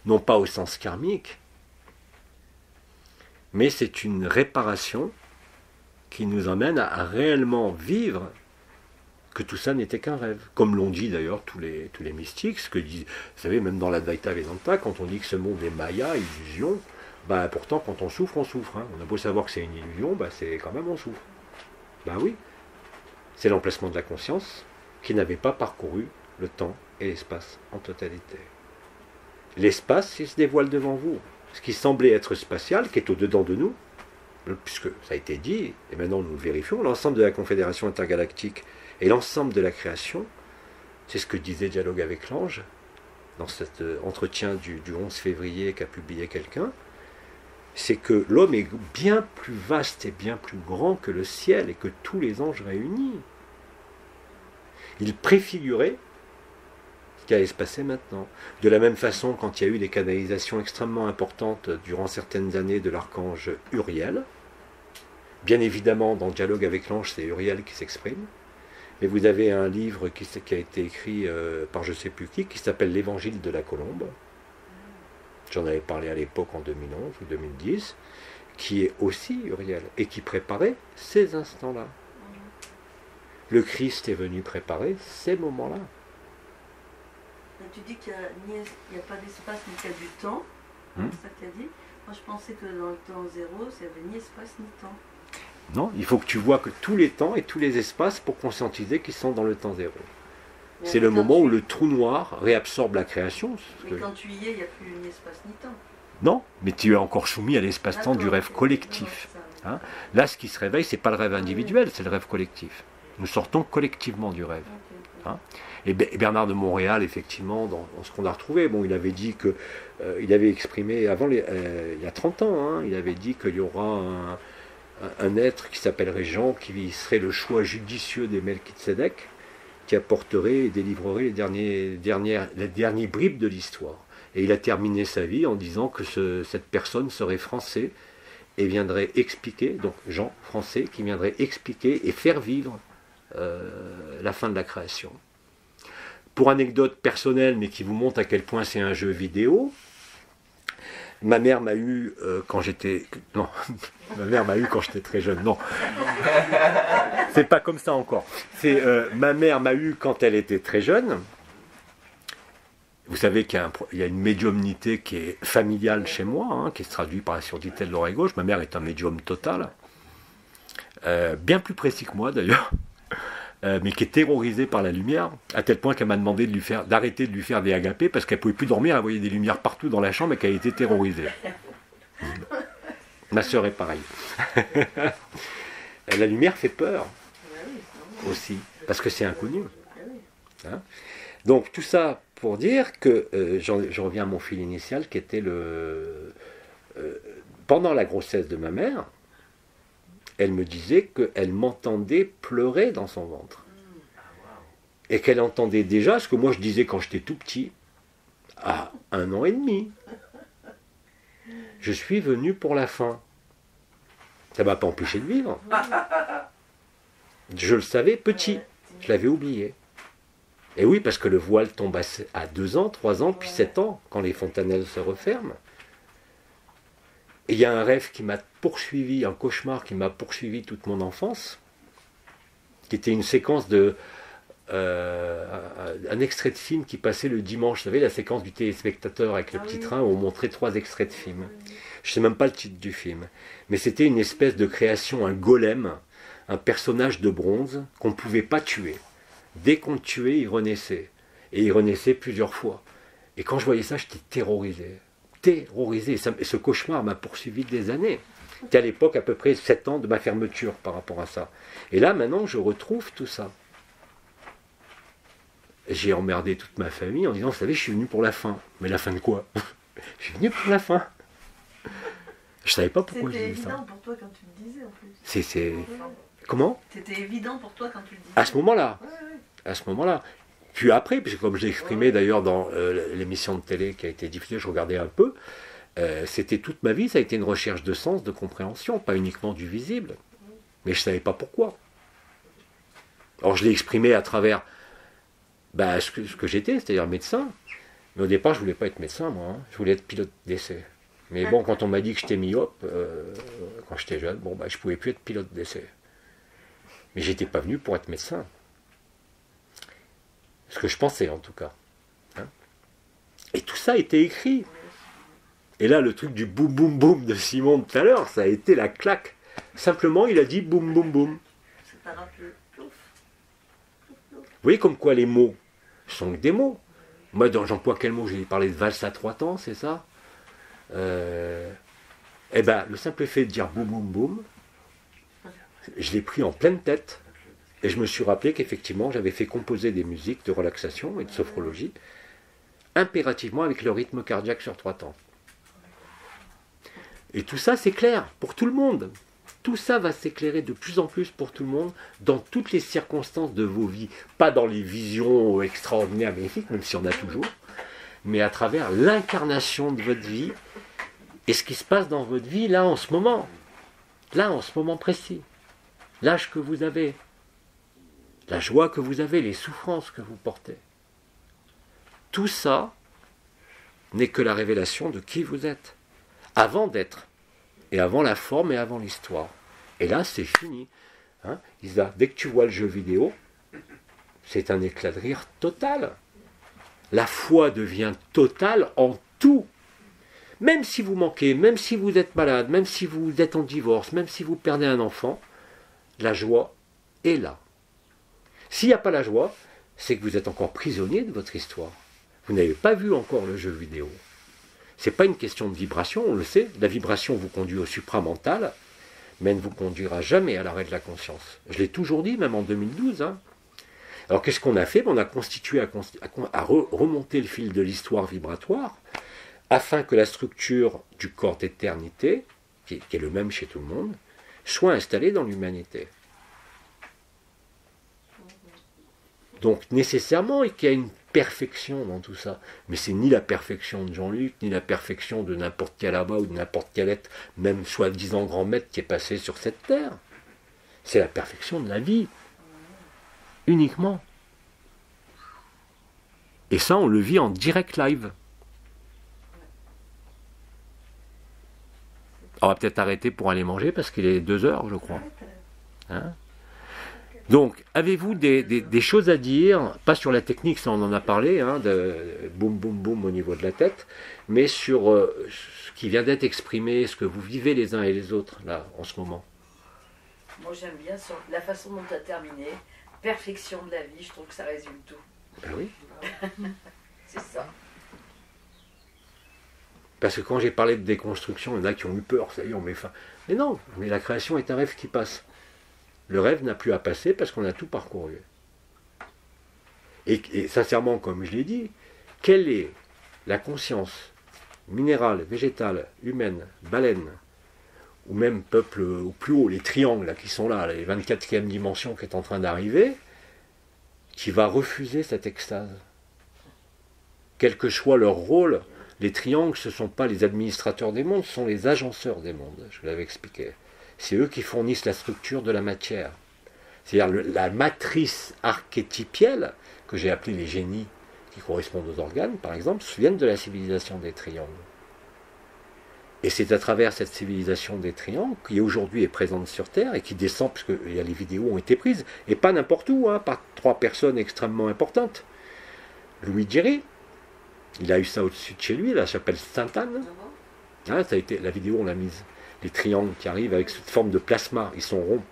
non pas au sens karmique, mais c'est une réparation qui nous emmène à réellement vivre que tout ça n'était qu'un rêve. Comme l'ont dit d'ailleurs tous les mystiques, ce que disent, vous savez, même dans l'Advaita Vedanta, quand on dit que ce monde est maya, illusion, bah pourtant quand on souffre, on souffre. Hein. On a beau savoir que c'est une illusion, bah c'est quand même on souffre. Bah oui, c'est l'emplacement de la conscience qui n'avait pas parcouru le temps et l'espace en totalité. L'espace, il se dévoile devant vous. Ce qui semblait être spatial, qui est au-dedans de nous, puisque ça a été dit, et maintenant nous le vérifions, l'ensemble de la Confédération intergalactique et l'ensemble de la création, c'est ce que disait Dialogue avec l'ange, dans cet entretien du 11 février qu'a publié quelqu'un, c'est que l'homme est bien plus vaste et bien plus grand que le ciel et que tous les anges réunis. Il préfigurait ce qui allait se passer maintenant. De la même façon, quand il y a eu des canalisations extrêmement importantes durant certaines années de l'archange Uriel, bien évidemment, dans le Dialogue avec l'ange, c'est Uriel qui s'exprime, mais vous avez un livre qui a été écrit par je ne sais plus qui s'appelle l'Évangile de la Colombe. J'en avais parlé à l'époque en 2011 ou 2010, qui est aussi Uriel, et qui préparait ces instants-là. Le Christ est venu préparer ces moments-là. Tu dis qu'il n'y a pas d'espace mais qu'il y a du temps, c'est ça que tu as dit. Moi je pensais que dans le temps zéro, il n'y avait ni espace ni temps. Non, il faut que tu vois que tous les temps et tous les espaces pour conscientiser qu'ils sont dans le temps zéro. C'est le moment où le trou noir réabsorbe la création. Mais quand tu y es, il n'y a plus ni espace ni temps. Non, mais tu es encore soumis à l'espace-temps du rêve collectif. Hein? Là, ce qui se réveille, ce n'est pas le rêve individuel, c'est le rêve collectif. Nous sortons collectivement du rêve. Hein? Et Bernard de Montréal, effectivement, dans ce qu'on a retrouvé, bon, il avait dit que, il avait exprimé, il y a 30 ans, hein, il avait dit qu'il y aura un être qui s'appellerait Jean, qui serait le choix judicieux des Melchizedek, qui apporterait et délivrerait les derniers bribes de l'histoire. Et il a terminé sa vie en disant que cette personne serait français et viendrait expliquer, donc Jean français, qui viendrait expliquer et faire vivre la fin de la création. Pour anecdote personnelle, mais qui vous montre à quel point c'est un jeu vidéo, Ma mère m'a eu quand j'étais... Non, ma mère m'a eu quand j'étais très jeune, non. C'est pas comme ça encore. C'est ma mère m'a eu quand elle était très jeune. Vous savez qu'il y a une médiumnité qui est familiale chez moi, hein, qui se traduit par la surdité de l'oreille gauche. Ma mère est un médium total, bien plus précis que moi d'ailleurs, mais qui est terrorisée par la lumière, à tel point qu'elle m'a demandé d'arrêter de lui faire des agapés parce qu'elle ne pouvait plus dormir, elle voyait des lumières partout dans la chambre et qu'elle était terrorisée. Ma sœur est pareille. La lumière fait peur aussi, parce que c'est inconnu. Hein? Donc tout ça pour dire que, je reviens à mon fil initial, qui était pendant la grossesse de ma mère, elle me disait qu'elle m'entendait pleurer dans son ventre. Et qu'elle entendait déjà ce que moi je disais quand j'étais tout petit, à 1 an et demi. Je suis venu pour la fin. Ça ne m'a pas empêché de vivre. Je le savais petit, je l'avais oublié. Et oui, parce que le voile tombe à 2 ans, 3 ans, puis 7 ans, quand les fontanelles se referment. Et il y a un rêve qui m'a poursuivi, un cauchemar qui m'a poursuivi toute mon enfance, qui était une séquence un extrait de film qui passait le dimanche. Vous savez, la séquence du téléspectateur avec le petit train où on montrait 3 extraits de film. Je ne sais même pas le titre du film. Mais c'était une espèce de création, un golem, un personnage de bronze qu'on ne pouvait pas tuer. Dès qu'on le tuait, il renaissait. Et il renaissait plusieurs fois. Et quand je voyais ça, j'étais terrorisé. Terrorisé. Et ce cauchemar m'a poursuivi des années. C'était à l'époque à peu près 7 ans de ma fermeture par rapport à ça. Et là, maintenant, je retrouve tout ça. J'ai emmerdé toute ma famille en disant, vous savez, je suis venu pour la fin. Mais la fin de quoi? Je suis venu pour la fin. Je savais pas pourquoi je disais ça. C'était évident pour toi quand tu le disais en plus. C'est... Comment? C'était évident pour toi quand tu le disais. À ce moment-là. Ouais. À ce moment-là. Puis après, puisque comme je l'ai exprimé d'ailleurs dans l'émission de télé qui a été diffusée, je regardais un peu, c'était toute ma vie, ça a été une recherche de sens, de compréhension, pas uniquement du visible. Mais je ne savais pas pourquoi. Alors je l'ai exprimé à travers ce que j'étais, c'est-à-dire médecin. Mais au départ, je ne voulais pas être médecin, moi. Je voulais être pilote d'essai. Mais bon, quand on m'a dit que j'étais myope, quand j'étais jeune, je ne pouvais plus être pilote d'essai. Mais j'étais pas venu pour être médecin. Ce que je pensais, en tout cas. Hein? Et tout ça a été écrit. Et là, le truc du boum boum boum de Simon tout à l'heure, ça a été la claque. Simplement, il a dit boum boum boum. Ça t'a rappelé. Vous voyez comme quoi les mots sont que des mots. Moi, j'emploie quel mot? J'ai parlé de valse à 3 temps, c'est ça? Le simple fait de dire boum boum boum, je l'ai pris en pleine tête. Et je me suis rappelé qu'effectivement, j'avais fait composer des musiques de relaxation et de sophrologie, impérativement avec le rythme cardiaque sur 3 temps. Et tout ça, c'est clair pour tout le monde. Tout ça va s'éclairer de plus en plus pour tout le monde, dans toutes les circonstances de vos vies. Pas dans les visions extraordinaires, magnifiques, même si on a toujours, mais à travers l'incarnation de votre vie, et ce qui se passe dans votre vie, là, en ce moment précis. L'âge que vous avez, la joie que vous avez, les souffrances que vous portez. Tout ça n'est que la révélation de qui vous êtes, avant d'être, et avant la forme et avant l'histoire. Et là, c'est fini. Hein, Isa, dès que tu vois le jeu vidéo, c'est un éclat de rire total. La foi devient totale en tout. Même si vous manquez, même si vous êtes malade, même si vous êtes en divorce, même si vous perdez un enfant, la joie est là. S'il n'y a pas la joie, c'est que vous êtes encore prisonnier de votre histoire. Vous n'avez pas vu encore le jeu vidéo. Ce n'est pas une question de vibration, on le sait. La vibration vous conduit au supramental, mais ne vous conduira jamais à l'arrêt de la conscience. Je l'ai toujours dit, même en 2012. Hein. Alors qu'est-ce qu'on a fait? On a constitué à remonter le fil de l'histoire vibratoire, afin que la structure du corps d'éternité, qui est le même chez tout le monde, soit installée dans l'humanité. Donc nécessairement, il y a une perfection dans tout ça. Mais c'est ni la perfection de Jean-Luc, ni la perfection de n'importe quel abbat ou de n'importe quel être, même soi-disant grand maître qui est passé sur cette terre. C'est la perfection de la vie. Uniquement. Et ça, on le vit en direct live. On va peut-être arrêter pour aller manger parce qu'il est 2 heures, je crois. Hein? Donc, avez-vous des choses à dire, pas sur la technique, ça on en a parlé, hein, de boum boum boum au niveau de la tête, mais sur ce qui vient d'être exprimé, ce que vous vivez les uns et les autres, là, en ce moment. Moi j'aime bien la façon dont tu as terminé, perfection de la vie, je trouve que ça résume tout. Ben oui. C'est ça. Parce que quand j'ai parlé de déconstruction, il y en a qui ont eu peur, ça y est, on met fin. Mais non, mais la création est un rêve qui passe. Le rêve n'a plus à passer parce qu'on a tout parcouru. Et sincèrement, comme je l'ai dit, quelle est la conscience minérale, végétale, humaine, baleine, ou même peuple au plus haut, les triangles là, qui sont là, les 24e dimensions qui est en train d'arriver, qui va refuser cette extase? Quel que soit leur rôle, les triangles, ce ne sont pas les administrateurs des mondes, ce sont les agenceurs des mondes, je vous l'avais expliqué. C'est eux qui fournissent la structure de la matière. C'est-à-dire la matrice archétypielle, que j'ai appelée les génies, qui correspondent aux organes, par exemple, viennent de la civilisation des triangles. Et c'est à travers cette civilisation des triangles, qui aujourd'hui est présente sur Terre, et qui descend, parce que les vidéos ont été prises, et pas n'importe où, hein, par 3 personnes extrêmement importantes. Louis Géry, il a eu ça au-dessus de chez lui, la chapelle Sainte-Anne. Hein, ça a été, la vidéo, on l'a mise. Les triangles qui arrivent avec cette forme de plasma, ils sont ronds.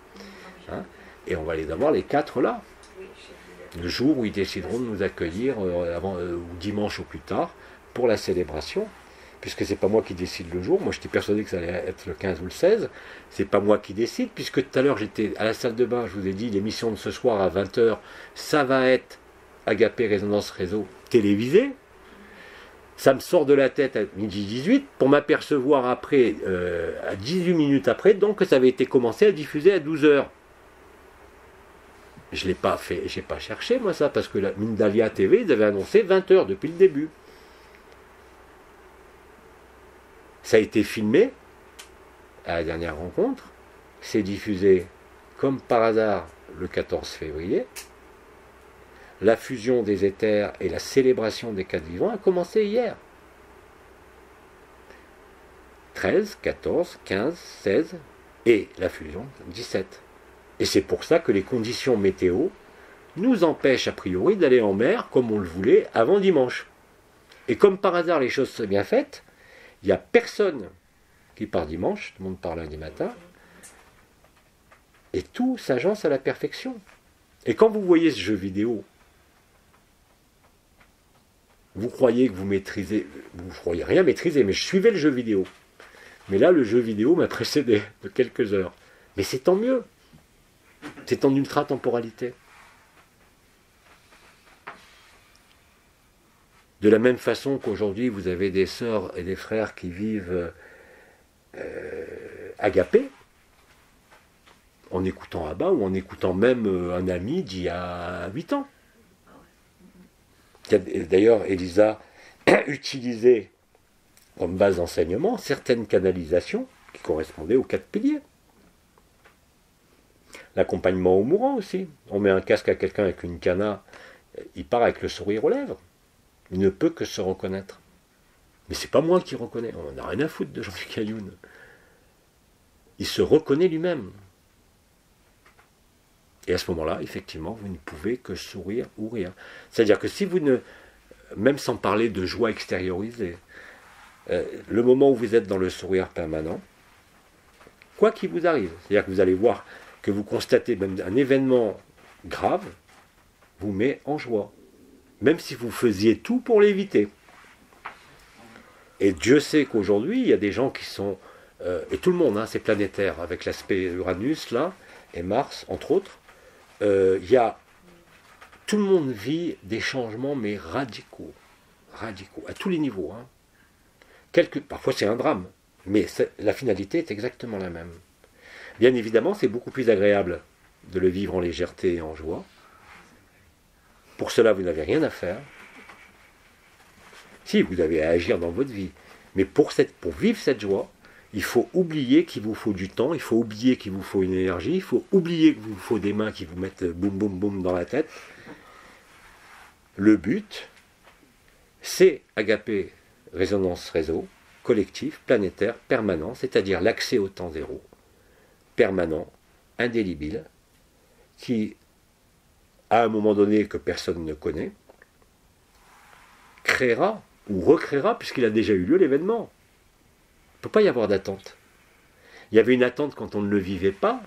Hein, et on va les avoir les 4 là. Le jour où ils décideront de nous accueillir, ou dimanche ou plus tard, pour la célébration. Puisque c'est pas moi qui décide le jour. Moi, j'étais persuadé que ça allait être le 15 ou le 16. C'est pas moi qui décide, puisque tout à l'heure, j'étais à la salle de bain. Je vous ai dit, l'émission de ce soir à 20h, ça va être Agapé Résonance Réseau télévisé. Ça me sort de la tête à midi 18 pour m'apercevoir après, à 18 minutes après, donc que ça avait été commencé à diffuser à 12h. Je ne l'ai pas fait, j'ai pas cherché moi ça, parce que la Mindalia TV, ils avaient annoncé 20h depuis le début. Ça a été filmé à la dernière rencontre, c'est diffusé comme par hasard le 14 février. La fusion des éthers et la célébration des 4 vivants a commencé hier. 13, 14, 15, 16 et la fusion 17. Et c'est pour ça que les conditions météo nous empêchent a priori d'aller en mer comme on le voulait avant dimanche. Et comme par hasard les choses sont bien faites, il n'y a personne qui part dimanche, tout le monde part lundi matin, et tout s'agence à la perfection. Et quand vous voyez ce jeu vidéo, vous croyez que vous maîtrisez, vous ne croyez rien maîtriser, mais je suivais le jeu vidéo. Mais là, le jeu vidéo m'a précédé de quelques heures. Mais c'est tant mieux. C'est en ultra-temporalité. De la même façon qu'aujourd'hui, vous avez des sœurs et des frères qui vivent agapés, en écoutant Abba ou en écoutant même un ami d'il y a 8 ans. D'ailleurs, Elisa utilisait comme base d'enseignement certaines canalisations qui correspondaient aux 4 piliers. L'accompagnement au mourant aussi. On met un casque à quelqu'un avec une cana, il part avec le sourire aux lèvres. Il ne peut que se reconnaître. Mais c'est pas moi qui reconnais. On n'a rien à foutre de Jean-Luc Ayoun. Il se reconnaît lui-même. Et à ce moment-là, effectivement, vous ne pouvez que sourire ou rire. C'est-à-dire que si vous ne... Même sans parler de joie extériorisée, le moment où vous êtes dans le sourire permanent, quoi qu'il vous arrive, c'est-à-dire que vous allez voir que vous constatez même un événement grave, vous met en joie. Même si vous faisiez tout pour l'éviter. Et Dieu sait qu'aujourd'hui, il y a des gens qui sont... et tout le monde, hein, c'est planétaire, avec l'aspect Uranus, là, et Mars, entre autres. Il y a... Tout le monde vit des changements, mais radicaux. Radicaux, à tous les niveaux. Hein. Parfois, c'est un drame, mais la finalité est exactement la même. Bien évidemment, c'est beaucoup plus agréable de le vivre en légèreté et en joie. Pour cela, vous n'avez rien à faire. Si, vous avez à agir dans votre vie. Mais pour vivre cette joie, il faut oublier qu'il vous faut du temps, il faut oublier qu'il vous faut une énergie, il faut oublier qu'il vous faut des mains qui vous mettent boum boum boum dans la tête. Le but, c'est Agapé Résonance Réseau, collectif, planétaire, permanent, c'est-à-dire l'accès au temps zéro, permanent, indélébile, qui, à un moment donné que personne ne connaît, créera ou recréera, puisqu'il a déjà eu lieu l'événement. Il ne peut pas y avoir d'attente. Il y avait une attente quand on ne le vivait pas,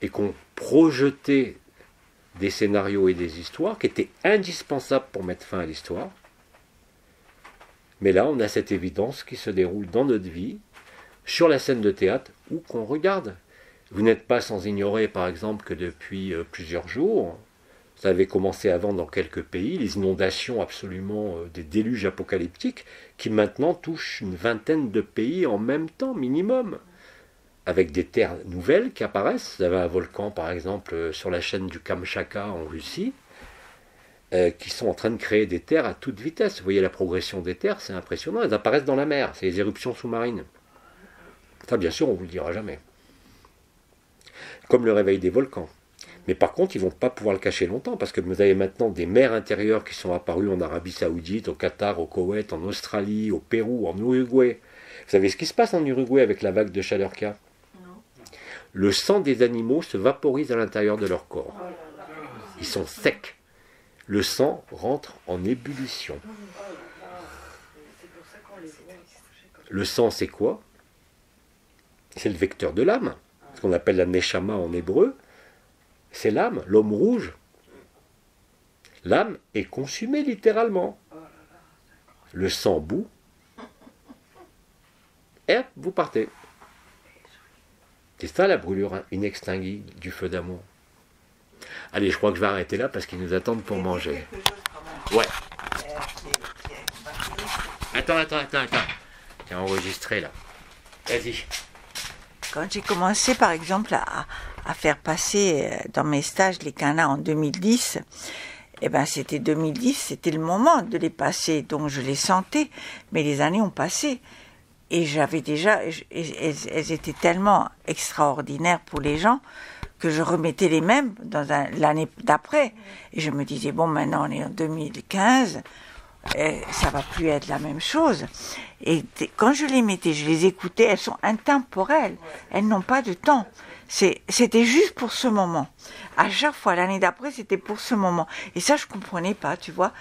et qu'on projetait des scénarios et des histoires qui étaient indispensables pour mettre fin à l'histoire. Mais là, on a cette évidence qui se déroule dans notre vie, sur la scène de théâtre, ou qu'on regarde. Vous n'êtes pas sans ignorer, par exemple, que depuis plusieurs jours, ça avait commencé avant dans quelques pays, les inondations absolument, des déluges apocalyptiques, qui maintenant touchent une vingtaine de pays en même temps, minimum, avec des terres nouvelles qui apparaissent. Vous avez un volcan, par exemple, sur la chaîne du Kamchatka en Russie, qui sont en train de créer des terres à toute vitesse. Vous voyez la progression des terres, c'est impressionnant. Elles apparaissent dans la mer, c'est les éruptions sous-marines. Ça, bien sûr, on ne vous le dira jamais. Comme le réveil des volcans. Mais par contre, ils ne vont pas pouvoir le cacher longtemps, parce que vous avez maintenant des mers intérieures qui sont apparues en Arabie Saoudite, au Qatar, au Koweït, en Australie, au Pérou, en Uruguay. Vous savez ce qui se passe en Uruguay avec la vague de chaleur qu'il y a ? Le sang des animaux se vaporise à l'intérieur de leur corps. Ils sont secs. Le sang rentre en ébullition. Le sang, c'est quoi ? C'est le vecteur de l'âme. Ce qu'on appelle la neshama en hébreu. C'est l'âme, l'homme rouge. L'âme est consumée littéralement. Le sang bout. Et vous partez. C'est ça la brûlure inextinguible du feu d'amour. Allez, je crois que je vais arrêter là parce qu'ils nous attendent pour manger. Ouais. Attends. T'es enregistré là. Vas-y. Quand j'ai commencé, par exemple, à faire passer dans mes stages les canas en 2010, eh ben c'était 2010, c'était le moment de les passer, donc je les sentais, mais les années ont passé. Et j'avais déjà, elles étaient tellement extraordinaires pour les gens que je remettais les mêmes dans l'année d'après. Et je me disais, bon, maintenant on est en 2015, ça va plus être la même chose. Et quand je les mettais, je les écoutais, elles sont intemporelles, elles n'ont pas de temps. C'était juste pour ce moment. À chaque fois, l'année d'après, c'était pour ce moment. Et ça, je comprenais pas, tu vois.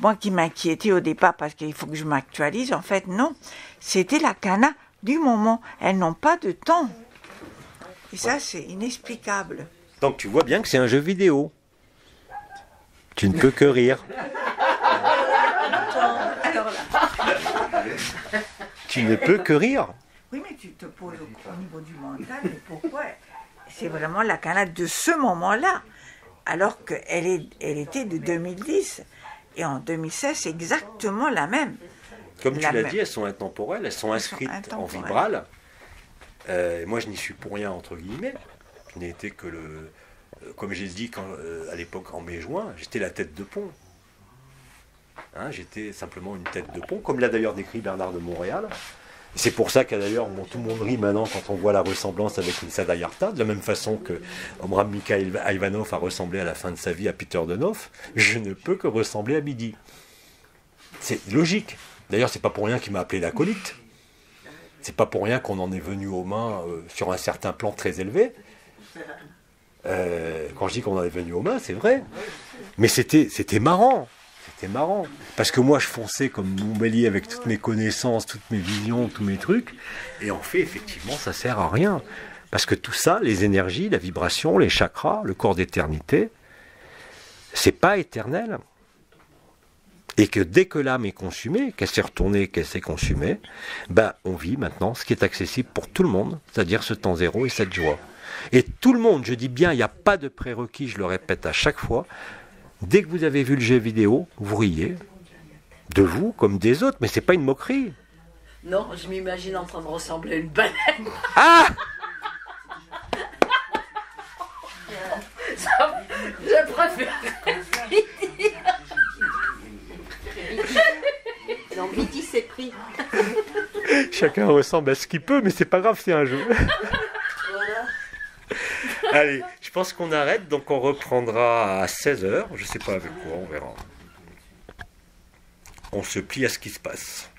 Moi qui m'inquiétais au départ parce qu'il faut que je m'actualise, en fait, non. C'était la cana du moment. Elles n'ont pas de temps. Et ça, c'est inexplicable. Donc tu vois bien que c'est un jeu vidéo. Tu ne peux que rire. Alors là. Tu ne peux que rire. Oui, mais tu te poses au niveau du mental, mais pourquoi c'est vraiment la cana de ce moment-là, alors qu'elle était de 2010. Et en 2016, c'est exactement la même. Comme tu l'as dit, elles sont intemporelles, elles sont inscrites en vibral. Moi, je n'y suis pour rien, entre guillemets. Je n'ai été que le... Comme j'ai dit à l'époque, en mai-juin, j'étais la tête de pont. Hein, j'étais simplement une tête de pont, comme l'a d'ailleurs décrit Bernard de Montréal. C'est pour ça qu'à d'ailleurs, tout le monde rit maintenant quand on voit la ressemblance avec Lisa Dayarta, de la même façon que Omram Mikhail Ivanov a ressemblé à la fin de sa vie à Peter Denoff. Je ne peux que ressembler à Midi. C'est logique. D'ailleurs, c'est pas pour rien qu'il m'a appelé l'acolyte. C'est pas pour rien qu'on en est venu aux mains sur un certain plan très élevé. Quand je dis qu'on en est venu aux mains, c'est vrai. Mais c'était marrant. C'était marrant. Parce que moi, je fonçais comme mon bélier avec toutes mes connaissances, toutes mes visions, tous mes trucs. Et en fait, effectivement, ça sert à rien. Parce que tout ça, les énergies, la vibration, les chakras, le corps d'éternité, c'est pas éternel. Et que dès que l'âme est consumée, qu'elle s'est retournée, qu'elle s'est consumée, ben, on vit maintenant ce qui est accessible pour tout le monde, c'est-à-dire ce temps zéro et cette joie. Et tout le monde, je dis bien, il n'y a pas de prérequis, je le répète à chaque fois. Dès que vous avez vu le jeu vidéo, vous riez. De vous comme des autres, mais c'est pas une moquerie. Non, je m'imagine en train de ressembler à une baleine. Ah! Je préfère. Non, midi c'est pris. Chacun ressemble à ce qu'il peut, mais c'est pas grave, c'est un jeu. Voilà. Allez, je pense qu'on arrête, donc on reprendra à 16h. Je sais pas avec quoi, on verra. On se plie à ce qui se passe.